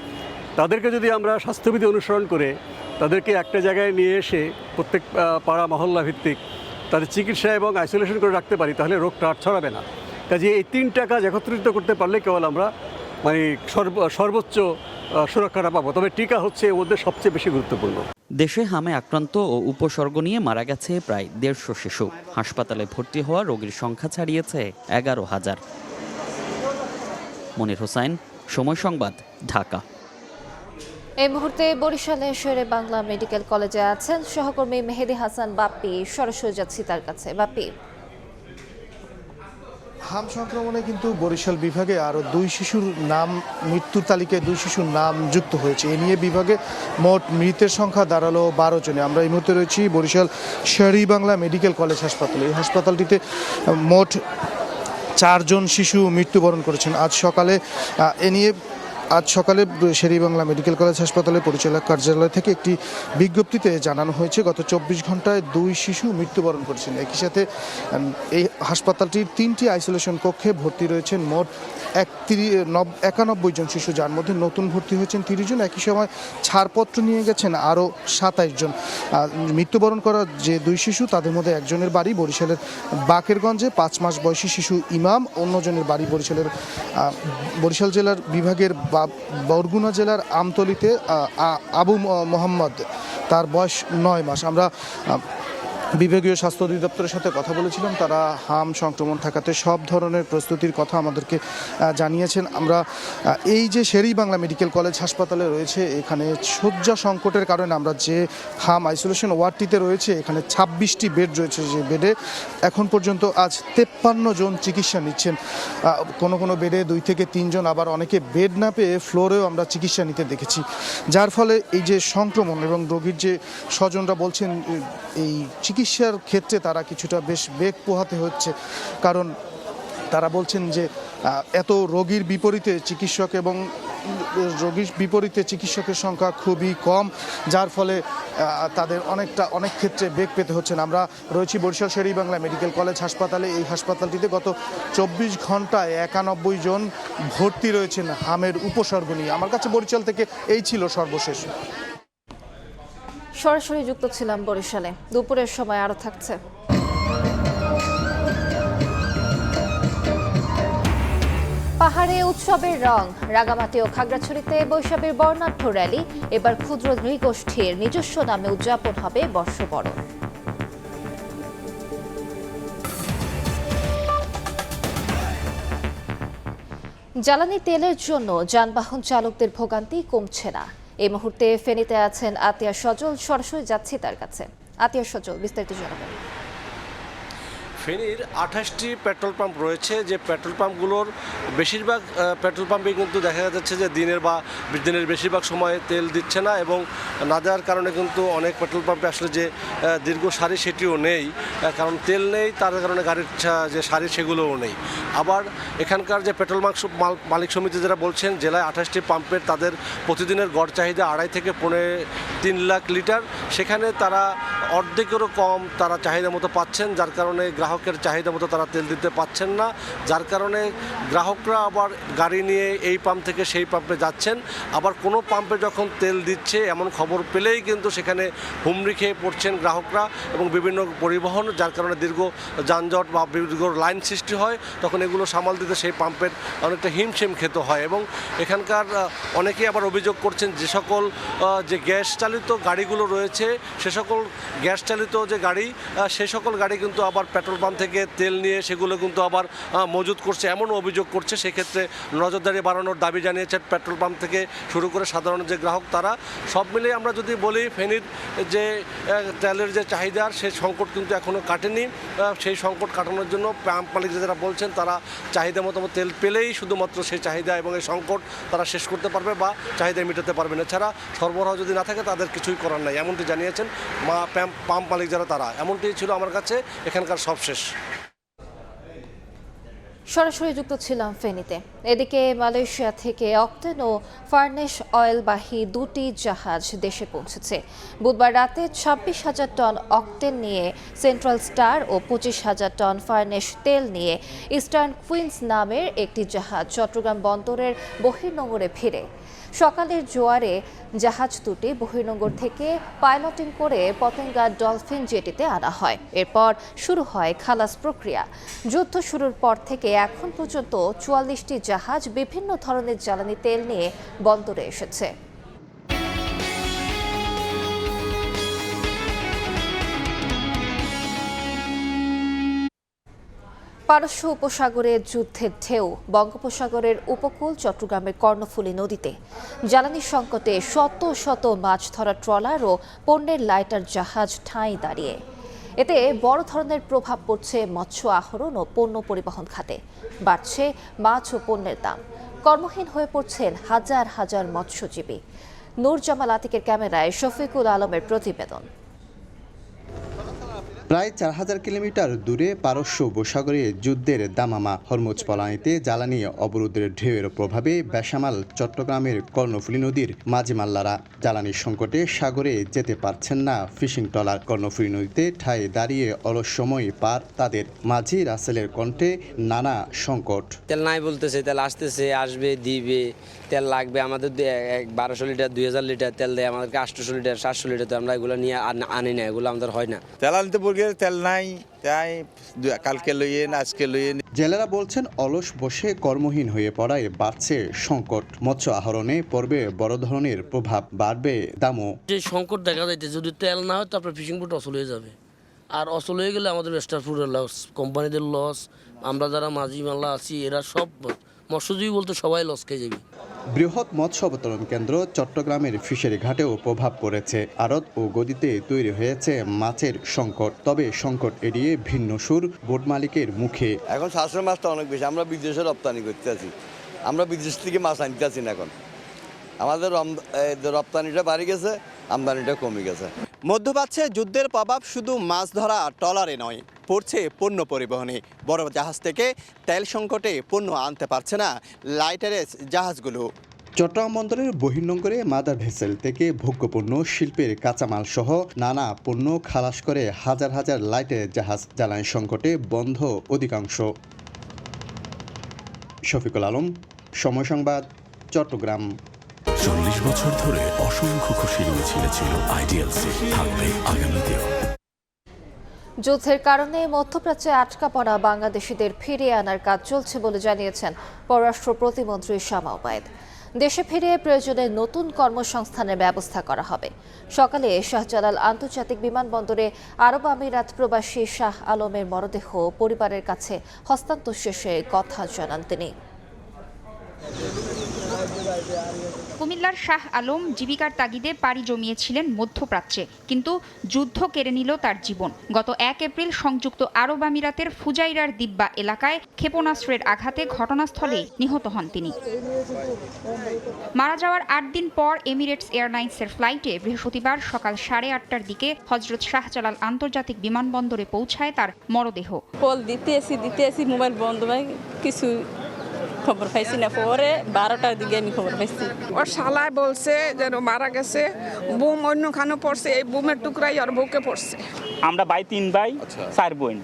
তাদেরকে যদি আমরা স্বাস্থ্যবিধি অনুসরণ করে তাদেরকে একটা জায়গায় নিয়ে এসে প্রত্যেক পাড়া মহল্লা ভিত্তিক তাদের চিকিৎসা এবং আইসোলেশন করে রাখতে পারি, তাহলে রোগটা আর ছড়াবে না। কাজে এই 3টা কাজ একত্রিত করতে পারলে কেবল আমরা সর্বোচ্চ সুরক্ষাটা পাবো। তবে টিকা হচ্ছে এর মধ্যে সবচেয়ে বেশি গুরুত্বপূর্ণ। দেশে হামে আক্রান্ত ও উপসর্গ নিয়ে মারা গেছে প্রায় 150 শিশু। হাসপাতালে ভর্তি হওয়া রোগীর সংখ্যা ছাড়িয়েছে 11,000। মনির হোসেন, সময় সংবাদ, ঢাকা। এই মুহূর্তে বরিশালে শেরে বাংলা মেডিকেল কলেজে আছেন সহকর্মী মেহেদি হাসান বাপ্পি। সরাসরি যাচ্ছি তার কাছে। বাপ্পি, হাম সংক্রমণে কিন্তু বরিশাল বিভাগে আরও 2 শিশুর নাম মৃত্যুর তালিকায় 2 শিশুর নাম যুক্ত হয়েছে। এ নিয়ে বিভাগে মোট মৃতের সংখ্যা দাঁড়ালো 12 জনে। আমরা এই মুহূর্তে রয়েছি বরিশাল শেরি বাংলা মেডিকেল কলেজ হাসপাতালে। এই হাসপাতালটিতে মোট 4 জন শিশু মৃত্যুবরণ করেছেন আজ সকালে। আজ সকালে শেরেবাংলা মেডিকেল কলেজ হাসপাতালে পরিচালক কার্যালয় থেকে একটি বিজ্ঞপ্তিতে জানানো হয়েছে গত 24 ঘন্টায় 2 শিশু মৃত্যুবরণ করেছেন। একই সাথে এই হাসপাতালটির 3টি আইসোলেশন কক্ষে ভর্তি রয়েছেন মোট 91 জন শিশু, যার মধ্যে নতুন ভর্তি হয়েছেন 30 জন। একই সময় ছাড়পত্র নিয়ে গেছেন আরও 27 জন। মৃত্যুবরণ করা যে 2 শিশু তাদের মধ্যে একজনের বাড়ি বরিশালের বাকেরগঞ্জে 5 মাস বয়সী শিশু ইমাম, অন্যজনের বাড়ি বরিশাল জেলার বিভাগের বরগুনা জেলার আমতলীতে আবু মোহাম্মদ, তার বয়স 9 মাস। আমরা বিভাগীয় স্বাস্থ্য অধিদপ্তরের সাথে কথা বলেছিলাম, তারা হাম সংক্রমণ ঠেকাতে সব ধরনের প্রস্তুতির কথা আমাদেরকে জানিয়েছেন। আমরা এই যে শের-ই-বাংলা মেডিকেল কলেজ হাসপাতালে রয়েছে, এখানে শয্যা সংকটের কারণে আমরা যে হাম আইসোলেশন ওয়ার্ডটিতে রয়েছে, এখানে 26টি বেড রয়েছে। যে বেডে এখন পর্যন্ত আজ 53 জন চিকিৎসা নিচ্ছেন। কোনো বেডে 2 থেকে 3 জন, আবার অনেকে বেড না পেয়ে ফ্লোরেও আমরা চিকিৎসা নিতে দেখেছি। যার ফলে এই যে সংক্রমণ এবং রোগীর যে স্বজনরা বলছেন এই চিকিৎসার ক্ষেত্রে তারা কিছুটা বেশ বেগ পোহাতে হচ্ছে, কারণ তারা বলছেন যে এত রোগীর বিপরীতে চিকিৎসকের সংখ্যা খুবই কম, যার ফলে তাদের অনেক ক্ষেত্রে বেগ পেতে হচ্ছেন। আমরা রয়েছি বরিশাল শের-ই-বাংলা মেডিকেল কলেজ হাসপাতালে। এই হাসপাতালটিতে গত 24 ঘন্টায় 91 জন ভর্তি রয়েছেন হামের উপসর্গ নিয়ে। আমার কাছে বরিশাল থেকে এই ছিল সর্বশেষ। সরাসরি যুক্ত ছিলাম বরিশালে। দুপুরের সময় আরো থাকছে। পাহাড়ে উৎসবের রং, রাঙামাটি ও খাগড়াছড়িতে বৈশাখের বর্ণাঢ্য র্যালি। এবার ক্ষুদ্র নৃগোষ্ঠীর নিজস্ব নামে উদযাপন হবে বর্ষবরণ। জ্বালানি তেলের জন্য যানবাহন চালকদের ভোগান্তি কমছে না। এই মুহূর্তে ফেনীতে আছেন আতিয়া সজল, সরাসরি যাচ্ছি তার কাছে। আতিয়া সজল, বিস্তারিত জানাবেন। ফেনীর 28টি পেট্রোল পাম্প রয়েছে, যে পেট্রোল পাম্পগুলোর বেশিরভাগ পেট্রোল পাম্পে কিন্তু দেখা যাচ্ছে যে দিনের বেশিরভাগ সময় তেল দিচ্ছে না, এবং না দেওয়ার কারণে কিন্তু অনেক পেট্রোল পাম্পে আসলে যে দীর্ঘ সারি সেটিও নেই, কারণ তেল নেই, তার কারণে গাড়ির যে সারি সেগুলোও নেই। আবার এখানকার যে পেট্রোল মালিক সমিতি যারা বলছেন, জেলায় 28টি পাম্পের তাদের প্রতিদিনের গড় চাহিদা 2.5 থেকে 3 লাখ লিটার, সেখানে তারা অর্ধেকেরও কম তারা চাহিদা মতো পাচ্ছেন, যার কারণে গ্রাহকের চাহিদা মতো তারা তেল দিতে পাচ্ছেন না, যার কারণে গ্রাহকরা আবার গাড়ি নিয়ে এই পাম্প থেকে সেই পাম্পে যাচ্ছেন। আবার কোনো পাম্পে যখন তেল দিচ্ছে এমন খবর পেলেই কিন্তু সেখানে হুমড়ি খেয়ে পড়ছেন গ্রাহকরা এবং বিভিন্ন পরিবহন, যার কারণে দীর্ঘ যানজট বা দীর্ঘ লাইন সৃষ্টি হয়। তখন এগুলো সামাল দিতে সেই পাম্পের অনেকটা হিমশিম খেতে হয়। এবং এখানকার অনেকেই আবার অভিযোগ করছেন, যে সকল যে গ্যাস চালিত গাড়িগুলো রয়েছে, সে সকল গ্যাস চালিত যে গাড়ি, সে সকল গাড়ি কিন্তু আবার পেট্রোল পাম্প থেকে তেল নিয়ে সেগুলো কিন্তু আবার মজুত করছে, এমন অভিযোগ করছে। সেক্ষেত্রে নজরদারি বাড়ানোর দাবি জানিয়েছেন পেট্রোল পাম্প থেকে শুরু করে সাধারণ যে গ্রাহক তারা। সব মিলিয়ে আমরা যদি বলি, ফেনীর যে তেলের যে চাহিদার সেই সংকট কিন্তু এখনও কাটেনি। সেই সংকট কাটানোর জন্য পাম্প মালিক যারা বলছেন, তারা চাহিদা মতো তেল পেলেই শুধুমাত্র সেই চাহিদা এবং এই সংকট তারা শেষ করতে পারবে বা চাহিদা মেটাতে পারবেন। এছাড়া সরবরাহ যদি না থাকে তাদের কিছুই করার নাই, এমনটি জানিয়েছেন পাম্প মালিক যারা তারা। এমনটি ছিল আমার কাছে এখানকার সবশেষ। সরাসরি যুক্ত ছিলাম ফেনীতে। এদিকে মালয়েশিয়া থেকে অক্টেন ও ফার্নেস অয়েলবাহী 2টি জাহাজ দেশে পৌঁছেছে। বুধবার রাতে 26,000 টন অক্টেন নিয়ে সেন্ট্রাল স্টার ও 25,000 টন ফার্নেস তেল নিয়ে ইস্টার্ন কুইন্স নামের একটি জাহাজ চট্টগ্রাম বন্দরের বহির্নোঙরে ফিরে। সকালের জোয়ারে জাহাজ দুটি বহির্নোঙর থেকে পাইলটিং করে পতেঙ্গা ডলফিন জেটিতে আনা হয়। এরপর শুরু হয় খালাস প্রক্রিয়া। যুদ্ধ শুরুর পর থেকে এখন পর্যন্ত 44টি জাহাজ বিভিন্ন ধরনের জ্বালানি তেল নিয়ে বন্দরে এসেছে। পারস্য উপসাগরে যুদ্ধের ঢেউ, বঙ্গোপসাগরের উপকূল চট্টগ্রামের কর্ণফুলী নদীতে জ্বালানি সংকটে শত শত মাছ ধরা ট্রলার ও পণ্যের লাইটার জাহাজ ঠাঁই দাঁড়িয়ে। এতে বড় ধরনের প্রভাব পড়ছে মৎস্য আহরণ ও পণ্য পরিবহন খাতে। বাড়ছে মাছ ও পণ্যের দাম। কর্মহীন হয়ে পড়ছেন হাজার হাজার মৎস্যজীবী। নূর জামাল আতিকের ক্যামেরায় শফিকুল আলমের প্রতিবেদন। প্রায় 4000 কিলোমিটার দূরে পারস্য উপসাগরে যুদ্ধের দামামা। হরমুজ পলানিতে জ্বালানি অবরোধের ঢেউয়ের প্রভাবে বেসামাল চট্টগ্রামের কর্ণফুলী নদীর মাঝি মাল্লারা। জ্বালানির সংকটে সাগরে যেতে পারছেন না ফিশিং ট্রলার। কর্ণফুলী নদীতে ঠায় দাঁড়িয়ে অলস সময় পার তাদের। মাঝি রাসেলের কণ্ঠে নানা সংকট। তেল নাই বলতেছে, তেল আসতেছে, আসবে, দিবে, তেল লাগবে। আমাদের 1200 লিটার 2000 লিটার তেল দেয় আমাদেরকে 800 লিটার 700 লিটার, তো আমরা এগুলো নিয়ে আনি না, এগুলো আমাদের হয় না। তেল আনতে লগে তেল নাই, তাই কালকে লইয়েন আজকে লইয়েন। জেলেরা বলছেন অলস বসে কর্মহীন হয়ে পড়ায় বাড়ছে সংকট। মৎস্য আহরণে পড়বে বড় ধরনের প্রভাব, বাড়বে দামও। যে সংকট দেখা যাচ্ছে, যদি তেল না হয় তো আপনার ফিশিং বোট অচল হয়ে যাবে, আর অচল হয়ে গেলে আমাদের স্টারফুডের লস, কোম্পানিদের লস, আমরা যারা মাঝি মাল্লা আছি এরা সব মৎস্যজীবী বলতে সবাই লস খেয়ে যাবে। বৃহৎ মৎস্য অবতরণ কেন্দ্র চট্টগ্রামের ফিশারি ঘাটেও প্রভাব পড়েছে। আড়ত ও গদিতে তৈরি হয়েছে মাছের সংকট। তবে সংকট এড়িয়ে ভিন্ন সুর বোট মালিকের মুখে। এখন সাশ্রয় মাছটা অনেক বেশি, আমরা বিদেশে রপ্তানি করতে আছি, আমরা বিদেশ থেকে মাছ আনতে আছি না। এখন আমাদের রপ্তানিটা বাড়ি গেছে, আমদানিটা কমে গেছে। মধ্যপ্রাচ্যে যুদ্ধের প্রভাব শুধু মাছ ধরা ট্রলারে নয়, পড়ছে পণ্য পরিবহনে। বড় জাহাজ থেকে তেল সংকটে পণ্য আনতে পারছে না লাইটারেজ জাহাজগুলো। চট্টগ্রাম বন্দরের বহির্নোঙরে মাদার ভেসেল থেকে ভোগ্যপণ্য, শিল্পের কাঁচামাল সহ নানা পণ্য খালাস করে হাজার হাজার লাইটারেজ জাহাজ। জ্বালানি সংকটে বন্ধ অধিকাংশ। শফিকুল আলম, সময় সংবাদ, চট্টগ্রাম। 40 বছর ধরে অসংখ্য খুশির মিছিলে ছিল আইডিএলসি, থাকবে আগামীতেও। যুদ্ধের কারণে মধ্যপ্রাচ্যে আটকা পড়া বাংলাদেশিদের ফিরিয়ে আনার কাজ চলছে বলে জানিয়েছেন পররাষ্ট্র প্রতিমন্ত্রী শামা ওবায়েদ। দেশে ফিরিয়ে প্রয়োজনে নতুন কর্মসংস্থানের ব্যবস্থা করা হবে। সকালে শাহজালাল আন্তর্জাতিক বিমানবন্দরে আরব আমিরাত প্রবাসী শাহ আলমের মরদেহ পরিবারের কাছে হস্তান্তর শেষে কথা জানান তিনি। কুমিল্লার শাহ আলম জীবিকার তাগিদে পাড়ি জমিয়েছিলেন মধ্যপ্রাচ্যে, কিন্তু যুদ্ধ কেড়ে নিল তার জীবন। গত 1 এপ্রিল সংযুক্ত আরব আমিরাতের ফুজাইরার দিব্যা এলাকায় ক্ষেপণাস্ত্রের আঘাতে ঘটনাস্থলে নিহত হন তিনি। মারা যাওয়ার 8 দিন পর এমিরেটস এয়ারলাইন্সের ফ্লাইটে বৃহস্পতিবার সকাল 8:30টার দিকে হজরত শাহজালাল আন্তর্জাতিক বিমানবন্দরে পৌঁছায় তার মরদেহ। কল দিতে এসি মোবাইল বন্ধ হয়, কিছু খবর পাইছি না। পরে 12টার দিকে আমি খবর পাইছি। ওর শালায় বলছে যে মারা গেছে, বুম অন্যখানে পড়ছে, এই বুমের টুকরাই ওর বুকে পড়ছে। আমরা 3 ভাই 4 বোন,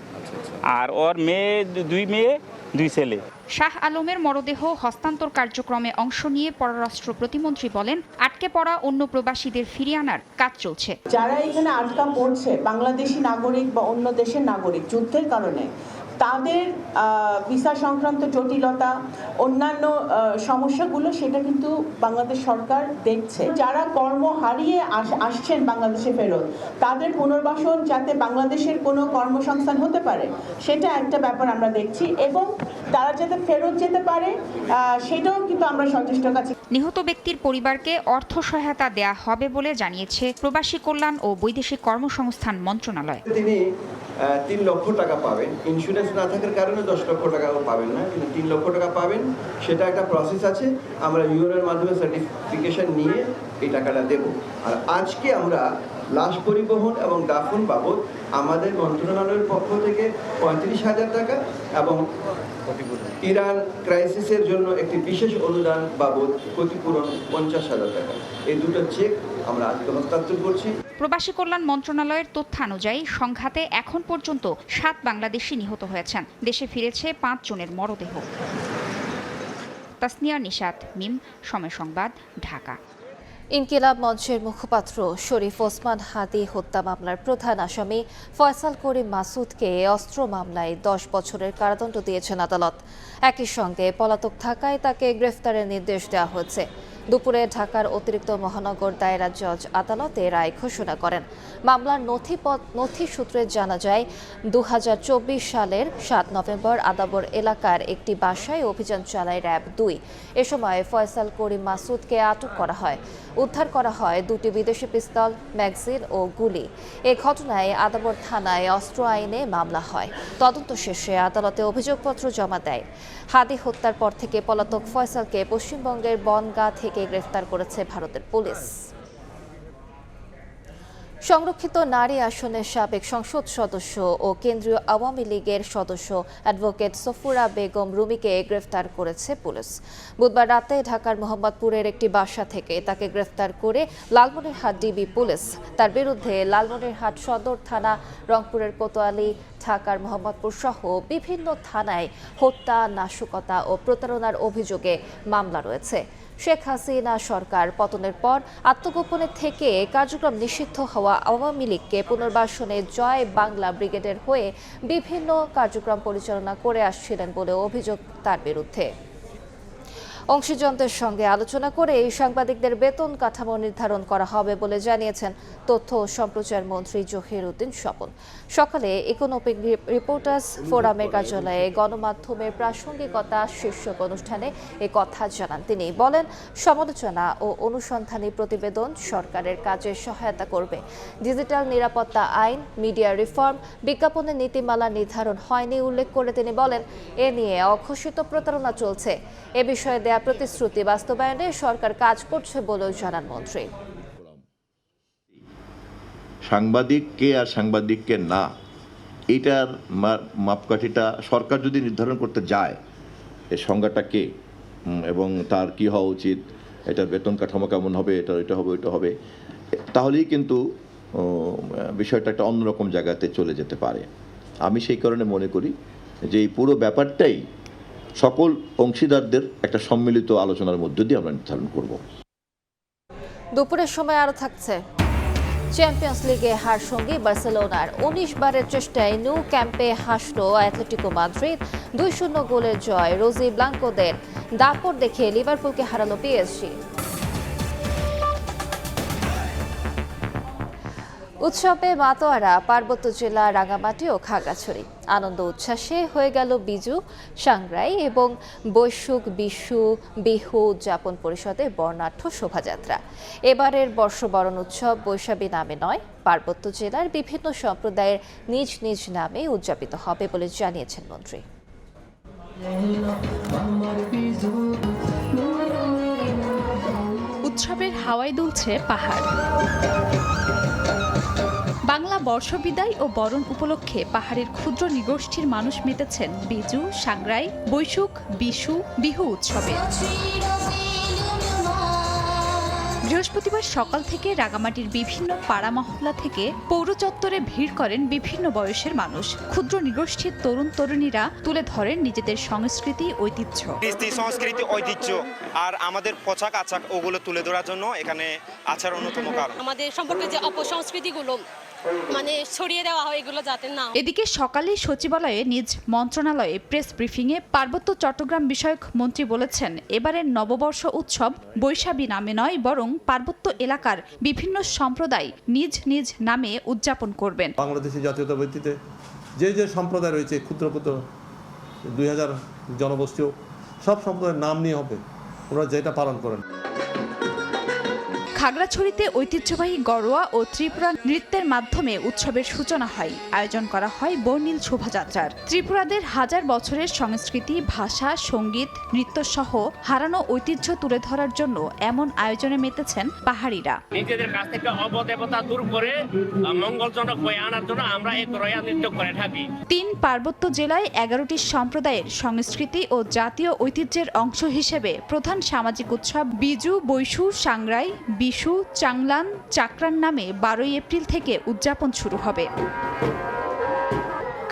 আর ওর মেয়ে 2 মেয়ে 2 ছেলে। শাহ আলমের মরদেহ হস্তান্তর কার্যক্রমে অংশ নিয়ে পররাষ্ট্র প্রতিমন্ত্রী বলেন, আটকে পড়া অন্য প্রবাসীদের ফিরিয়ে আনার কাজ চলছে। যারা এখানে আটকা পড়ছে, বাংলাদেশি নাগরিক বা অন্য দেশের নাগরিক, যুদ্ধের কারণে তাদের ভিসা সংক্রান্ত জটিলতা, অন্যান্য সমস্যাগুলো, সেটা কিন্তু বাংলাদেশ সরকার দেখছে। যারা কর্ম হারিয়ে আসছেন বাংলাদেশে ফেরত, তাদের পুনর্বাসন যাতে বাংলাদেশের কোনো কর্মসংস্থান হতে পারে, সেটা একটা ব্যাপার আমরা দেখছি, এবং তারা যাতে ফেরত যেতে পারে সেটাও কিন্তু আমরা সচেষ্ট আছি। নিহত ব্যক্তির পরিবারকে অর্থ সহায়তা দেয়া হবে বলে জানিয়েছে প্রবাসী কল্যাণ ও বৈদেশিক কর্মসংস্থান মন্ত্রণালয়। তিনি 3 লক্ষ টাকা পাবেন, ইন্স্যুরেন্স না থাকার কারণে 10 লক্ষ টাকাও পাবেন না, কিন্তু 3 লক্ষ টাকা পাবেন। সেটা একটা প্রসেস আছে, আমরা ইউএনের মাধ্যমে সার্টিফিকেশন নিয়ে এই টাকাটা দেব। আর আজকে আমরা লাশ পরিবহন এবং দাফন বাবদ আমাদের মন্ত্রণালয়ের পক্ষ থেকে 35,000 টাকা এবং ইরান ক্রাইসিসের জন্য একটি বিশেষ অনুদান বাবদ ক্ষতিপূরণ 50,000 টাকা, এই দুটো চেক আমরা আজকে হস্তান্তর করছি। প্রবাসী কল্যাণ মন্ত্রণালয়ের তথ্যানুযায়ী সংঘাতে এখন পর্যন্ত 7 বাংলাদেশি নিহত হয়েছেন। দেশে ফিরেছে 5 জনের মরদেহ। তাসনিয়া নিশাত, মিম, সময় সংবাদ, ঢাকা। ইনকিলাব মঞ্চের মুখপাত্র শরীফ ওসমান হাদি হত্যা মামলার প্রধান আসামি ফয়সাল করিম মাসুদকে অস্ত্র মামলায় 10 বছরের কারাদণ্ড দিয়েছেন আদালত। একই সঙ্গে পলাতক থাকায় তাকে গ্রেফতারের নির্দেশ দেওয়া হয়েছে। দুপুরে ঢাকার অতিরিক্ত মহানগর দায়রা জজ আদালতে রায় ঘোষণা করেন। মামলার নথি সূত্রে জানা যায়, 2024 সালের 7 নভেম্বর আদাবর এলাকার একটি বাসায় অভিযান চালায় র্যাব 2। এ সময় ফয়সাল করিম মাসুদকে আটক করা হয়। উদ্ধার করা হয় 2টি বিদেশি পিস্তল, ম্যাগজিন ও গুলি। এ ঘটনায় আদাবর থানায় অস্ত্র আইনে মামলা হয়। তদন্ত শেষে আদালতে অভিযোগপত্র জমা দেয়। হাদি হত্যার পর থেকে পলাতক ফয়সালকে পশ্চিমবঙ্গের বনগাঁ থেকে গ্রেফতার করেছে ভারতের পুলিশ। সংরক্ষিত নারী আসনের সাবেক সংসদ সদস্য ও কেন্দ্রীয় আওয়ামী লীগের সদস্য অ্যাডভোকেট সফুরা বেগম রুমিকে গ্রেফতার করেছে পুলিশ। বুধবার রাতে ঢাকার মোহাম্মদপুরের একটি বাসা থেকে তাকে গ্রেফতার করে লালমনিরহাট ডিবি পুলিশ। তার বিরুদ্ধে লালমনিরহাট সদর থানা, রংপুরের কোতোয়ালি, ঢাকার মোহাম্মদপুর সহ বিভিন্ন থানায় হত্যা, নাশকতা ও প্রতারণার অভিযোগে মামলা রয়েছে। শেখ হাসিনা সরকার পতনের পর আত্মগোপনে থেকে কার্যক্রম নিষিদ্ধ হওয়া আওয়ামী লীগকে পুনর্বাসনে জয় বাংলা ব্রিগেডের হয়ে বিভিন্ন কার্যক্রম পরিচালনা করে আসছিলেন বলে অভিযোগ তার বিরুদ্ধে। অংশীজনদের সঙ্গে আলোচনা করে এই সাংবাদিকদের বেতন কাঠামো নির্ধারণ করা হবে বলে জানিয়েছেন তথ্য ও সম্প্রচার মন্ত্রী জহির উদ্দিন স্বপন। সকালে ইকোনমিক রিপোর্টার্স ফোরামের কার্যালয়ে গণমাধ্যমের প্রাসঙ্গিকতা শীর্ষক অনুষ্ঠানে এ কথা জানান তিনি। বলেন, সমালোচনা ও অনুসন্ধানী প্রতিবেদন সরকারের কাজে সহায়তা করবে। ডিজিটাল নিরাপত্তা আইন, মিডিয়া রিফর্ম, বিজ্ঞাপনের নীতিমালা নির্ধারণ হয়নি উল্লেখ করে তিনি বলেন, এ নিয়ে অঘোষিত প্রতারণা চলছে। এ বিষয়ে দেয়া প্রতিশ্রুতি বাস্তবায়নে সরকার কাজ করছে বলেও জানান মন্ত্রী। সাংবাদিক কে আর সাংবাদিক কে না, এটার মাপকাঠিটা সরকার যদি নির্ধারণ করতে যায়, এই সংজ্ঞাটা কে এবং তার কি হওয়া উচিত, এটার বেতন কাঠামো কেমন হবে, এটা হবে ওইটা হবে, তাহলেই কিন্তু বিষয়টা একটা অন্যরকম জায়গাতে চলে যেতে পারে। আমি সেই কারণে মনে করি যে এই পুরো ব্যাপারটাই সকল অংশীদারদের একটা সম্মিলিত আলোচনার মধ্য দিয়ে আমরা নির্ধারণ করব। দুপুরের সময় আরো থাকছে চ্যাম্পিয়ন্স লিগে হার সঙ্গী বার্সেলোনার 19 বারের চেষ্টায় ন্যু ক্যাম্পে হাসলো অ্যাটলেটিকো মাদ্রিদ। 2-0 গোলের জয় রোজি ব্লাঙ্কোদের দাপট দেখে লিভারপুলকে হারালো পিএসজি। উৎসবে মাতোয়ারা পার্বত্য জেলা রাঙামাটি ও খাগড়াছড়ি। আনন্দ উচ্ছ্বাসে হয়ে গেল বিজু, সাংগ্রাই এবং বৈশুক বিহু উদযাপন পরিষদের বর্ণাঢ্য শোভাযাত্রা। এবারের বর্ষবরণ উৎসব বৈশাখী নামে নয়, পার্বত্য জেলার বিভিন্ন সম্প্রদায়ের নিজ নিজ নামে উদযাপিত হবে বলে জানিয়েছেন মন্ত্রী। উৎসবের হাওয়ায় দুলছে পাহাড়। বাংলা বর্ষবিদায় ও বরণ উপলক্ষে পাহাড়ের ক্ষুদ্র নৃগোষ্ঠীর মানুষ মেতেছেন বিজু, সাংগ্রাই, বৈশুক, বিহু উৎসবে। বৃহস্পতিবার সকাল থেকে রাঙামাটির বিভিন্ন পাড়া মহল্লা থেকে পৌর চত্বরে ভিড় করেন বিভিন্ন বয়সের মানুষ। ক্ষুদ্র নৃগোষ্ঠীর তরুণ তরুণীরা তুলে ধরেন নিজেদের সংস্কৃতি ঐতিহ্য। সংস্কৃতি ঐতিহ্য আর আমাদের পোশাক আচার ওগুলো তুলে ধরার জন্য এখানে আচার অন্যতম কারণ। আমাদের সম্পর্কে যে অপসংস্কৃতিগুলো ছড়িয়ে দেওয়া হয় এগুলো যাতে না। এদিকে সকালে সচিবালয়ে নিজ মন্ত্রণালয়ে প্রেস ব্রিফিংয়ে পার্বত্য চট্টগ্রাম বিষয়ক মন্ত্রী বলেছেন, এবারের নববর্ষ উৎসব বৈশাখী নামে নয়, বরং পার্বত্য এলাকার বিভিন্ন সম্প্রদায় নিজ নিজ নামে উদযাপন করবেন। বাংলাদেশি জাতীয়তাবাদীতে যে যে সম্প্রদায় রয়েছে, ক্ষুদ্র ক্ষুদ্র 2000 জনগোষ্ঠী, সব সম্প্রদায়ের নাম নিয়ে হবে ওরা যেটা পালন করেন। খাগড়াছড়িতে ঐতিহ্যবাহী গড়োয়া ও ত্রিপুরা নৃত্যের মাধ্যমে উৎসবের সূচনা হয়। আয়োজন করা হয় বর্ণিল শোভাযাত্রার। ত্রিপুরাদের হাজার বছরের সংস্কৃতি, ভাষা, সঙ্গীত, নৃত্য সহ হারানো ঐতিহ্য তুলে ধরার জন্য এমন আয়োজনে মেতেছেন পাহাড়িরা। নিজেদের কাছ থেকে অবদেবতা দূর করে মঙ্গলজনক হয়ে আনার জন্য আমরা এই গড়োয়া নৃত্য করে থাকি। 3 পার্বত্য জেলায় 11টি সম্প্রদায়ের সংস্কৃতি ও জাতীয় ঐতিহ্যের অংশ হিসেবে প্রধান সামাজিক উৎসব বিজু, বৈশু, সাংগ্রাই, বিশু, চাংলান, চাকরান নামে 12 এপ্রিল থেকে উদযাপন শুরু হবে।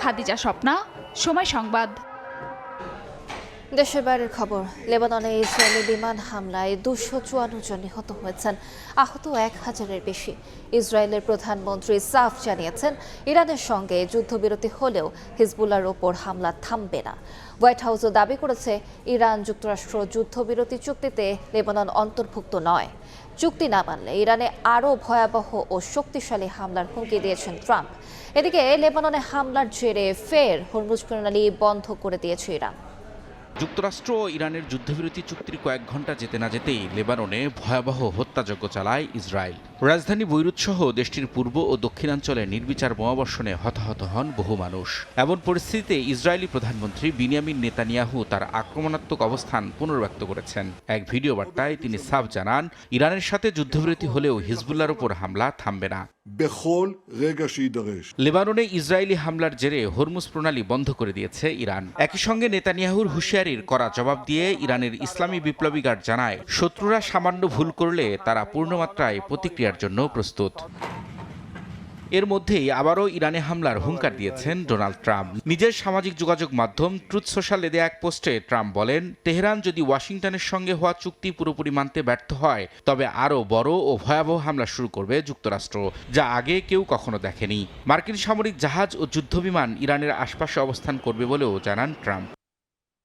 খাদিজা স্বপ্না, সময় সংবাদ। দেশের বাইরের খবর। লেবাননে ইসরায়েলি বিমান হামলায় 254 জন নিহত হয়েছেন, আহত 1000-এর বেশি। ইসরায়েলের প্রধানমন্ত্রী সাফ জানিয়েছেন, ইরানের সঙ্গে যুদ্ধবিরতি হলেও হিজবুল্লাহর ওপর হামলা থামবে না। হোয়াইট হাউসও দাবি করেছে, ইরান যুক্তরাষ্ট্র যুদ্ধবিরতি চুক্তিতে লেবানন অন্তর্ভুক্ত নয়। চুক্তি না মানলে ইরানে আরও ভয়াবহ ও শক্তিশালী হামলার হুমকি দিয়েছেন ট্রাম্প। এদিকে লেবাননে হামলার জেরে ফের হরমুজ প্রণালী বন্ধ করে দিয়েছে ইরান। যুক্তরাষ্ট্র ও ইরানের যুদ্ধবিরতি চুক্তির কয়েক ঘন্টা যেতে না যেতেই লেবাননে ভয়াবহ হত্যাযজ্ঞ চালায় ইসরায়েল। রাজধানী বৈরুত সহ দেশটির পূর্ব ও দক্ষিণাঞ্চলে নির্বিচার বোমাবর্ষণে হতাহত হন বহু মানুষ। এমন পরিস্থিতিতে ইসরায়েলি প্রধানমন্ত্রী বিনিয়ামিন নেতানিয়াহু তার আক্রমণাত্মক অবস্থান পুনর্ব্যক্ত করেছেন। এক ভিডিও বার্তায় তিনি সাফ জানান, ইরানের সাথে যুদ্ধবিরতি হলেও হিজবুল্লাহর উপর হামলা থামবে না। লেবাননে ইসরায়েলি হামলার জেরে হরমুজ প্রণালী বন্ধ করে দিয়েছে ইরান। একই সঙ্গে নেতানিয়াহুর হুঁশিয়ারির কড়া জবাব দিয়ে ইরানের ইসলামী বিপ্লবী গার্ড জানায়, শত্রুরা সামান্য ভুল করলে তারা পূর্ণমাত্রায় প্রতিক্রিয়ার জন্য প্রস্তুত। এর মধ্যেই আবারও ইরানে হামলার হুঙ্কার দিয়েছেন ডোনাল্ড ট্রাম্প। নিজের সামাজিক যোগাযোগ মাধ্যম ট্রুথ সোশ্যালে দেয়া এক পোস্টে ট্রাম্প বলেন, তেহরান যদি ওয়াশিংটনের সঙ্গে হওয়া চুক্তি পুরোপুরি মানতে ব্যর্থ হয় তবে আরও বড় ও ভয়াবহ হামলা শুরু করবে যুক্তরাষ্ট্র, যা আগে কেউ কখনো দেখেনি। মার্কিন সামরিক জাহাজ ও যুদ্ধবিমান ইরানের আশপাশে অবস্থান করবে বলেও জানান ট্রাম্প।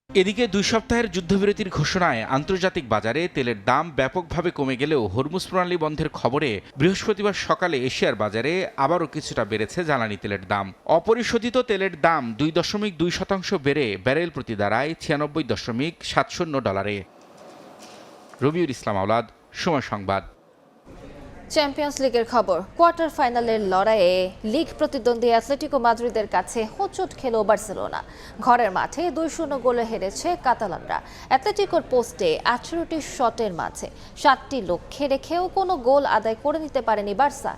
এদিকে 2 সপ্তাহের যুদ্ধবিরতির ঘোষণায় আন্তর্জাতিক বাজারে তেলের দাম ব্যাপকভাবে কমে গেলেও হরমুজ প্রণালী বন্ধের খবরে বৃহস্পতিবার সকালে এশিয়ার বাজারে আবারও কিছুটা বেড়েছে জ্বালানি তেলের দাম। অপরিশোধিত তেলের দাম 2.2% বেড়ে ব্যারেল প্রতি দাঁড়ায় $96.70। রবিউল ইসলাম আওলাদ, সময় সংবাদ। চ্যাম্পিয়ন্স লিগের খবর, কোয়ার্টার ফাইনালের লড়াইয়ে লিগ প্রতিদ্বন্দ্বী অ্যাটলেটিকো মাদ্রিদের কাছে হোঁচট খেল বার্সেলোনা। ঘরের মাঠে 2-0 গোলে হেরেছে কাতালানরা। অ্যাটলেটিকোর পোস্টে 18টি শটের মাঝে 7টি লক্ষ্যে রেখেও কোনো গোল আদায় করে নিতে পারেনি বার্সা।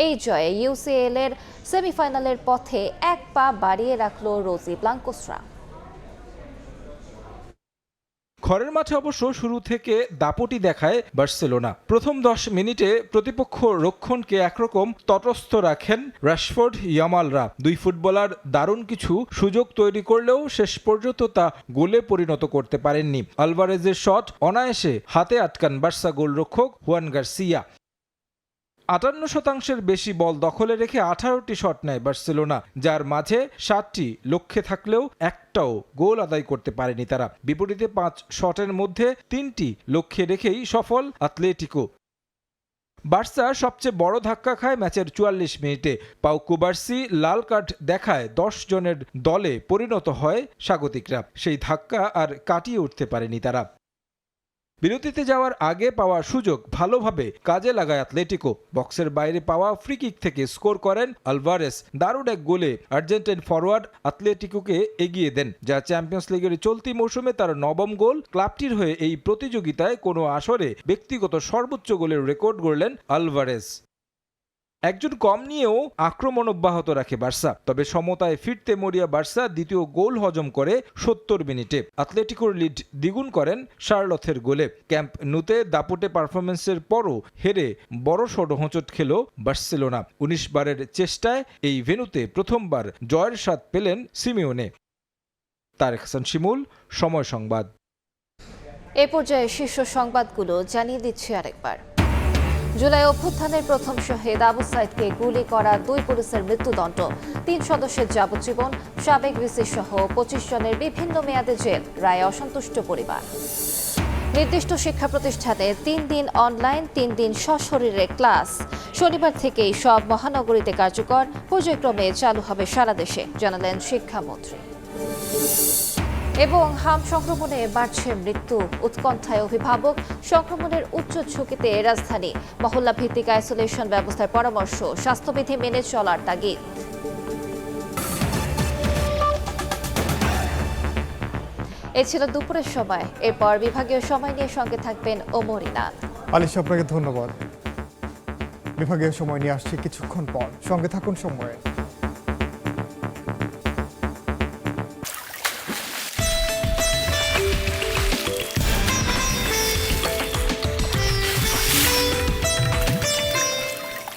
এই জয়ে ইউসিএল এর সেমিফাইনালের পথে এক পা বাড়িয়ে রাখল রোজি ব্লাঙ্কোসরা। ঘরের মাঠে অবশ্য শুরু থেকে দাপটি দেখায় বার্সেলোনা। প্রথম 10 মিনিটে প্রতিপক্ষ রক্ষণকে একরকম তটস্থ রাখেন রাশফোর্ড, ইয়ামালরা। 2 ফুটবলার দারুণ কিছু সুযোগ তৈরি করলেও শেষ পর্যন্ত তা গোলে পরিণত করতে পারেননি। আলভারেজের শট অনায়াসে হাতে আটকান বার্সা গোলরক্ষক হুয়ান গার্সিয়া। 58% বেশি বল দখলে রেখে 18টি শট নেয় বার্সেলোনা, যার মাঝে 7টি লক্ষ্যে থাকলেও একটাও গোল আদায় করতে পারেনি তারা। বিপরীতে 5 শটের মধ্যে 3টি লক্ষ্যে রেখেই সফল অ্যাটলেটিকো। বার্সা সবচেয়ে বড় ধাক্কা খায় ম্যাচের 44 মিনিটে। পাউ কুবার্সি লাল কার্ড দেখায় 10 জনের দলে পরিণত হয় স্বাগতিকরা। সেই ধাক্কা আর কাটিয়ে উঠতে পারেনি তারা। বিরতিতে যাওয়ার আগে পাওয়া সুযোগ ভালোভাবে কাজে লাগায় অ্যাটলেটিকো। বক্সের বাইরে পাওয়া ফ্রি কিক থেকে স্কোর করেন আলভারেস। দারুণ এক গোলে আর্জেন্টাইন ফরওয়ার্ড অ্যাটলেটিকোকে এগিয়ে দেন, যা চ্যাম্পিয়ন্স লিগের চলতি মৌসুমে তার 9ম গোল। ক্লাবটির হয়ে এই প্রতিযোগিতায় কোনো আসরে ব্যক্তিগত সর্বোচ্চ গোলের রেকর্ড গড়লেন আলভারেস। একজন কম নিয়েও আক্রমণ অব্যাহত রাখে বার্সা। তবে সমতায় ফিরতে মরিয়া বার্সা দ্বিতীয় গোল হজম করে 70 মিনিটে। অ্যাটলেটিকোর লিড দ্বিগুণ করেন শার্লথের গোলে। ক্যাম্প নুতে দাপটে পারফরমেন্সের পরও হেরে বড়সড় হোঁচট খেল বার্সেলোনা। 19 বারের চেষ্টায় এই ভেন্যুতে প্রথমবার জয়ের স্বাদ পেলেন সিমিওনে। তারেক হাসান শিমুল, সময় সংবাদ। এ পর্যায়ে শীর্ষ সংবাদগুলো জানিয়ে দিচ্ছি আরেকবার। জুলাই অভ্যুত্থানের প্রথম শহীদ আবু সাইদকে গুলি করা 2 পুলিশের মৃত্যুদণ্ড, 3 সদস্যের যাবজ্জীবন, সাবেক ভিসি সহ 25 জনের বিভিন্ন মেয়াদে জেল। রায়ে অসন্তুষ্ট পরিবার। নির্দিষ্ট শিক্ষা প্রতিষ্ঠানে 3 দিন অনলাইন, 3 দিন সশরীরে ক্লাস। শনিবার থেকেই সব মহানগরীতে কার্যকর, পর্যায়ক্রমে চালু হবে সারা দেশে, জানালেন শিক্ষামন্ত্রী। এবং হাম সংক্রমণে বাড়ছে মৃত্যু, উৎকণ্ঠায় অভিভাবক। সংক্রমণের উচ্চ ঝুঁকিতে রাজধানী, মহল্লা ভিত্তিক আইসোলেশন ব্যবস্থার পরামর্শ, স্বাস্থ্যবিধি মেনে চলার তাগিদ। এ ছিল দুপুরের সময়। এরপর বিভাগীয় সময় নিয়ে সঙ্গে থাকবেন ওমর ইনান। আলিশা, আপনাকে ধন্যবাদ। বিভাগীয় সময় নিয়ে আসছে কিছুক্ষণ পর, সঙ্গে থাকুন সময়ে।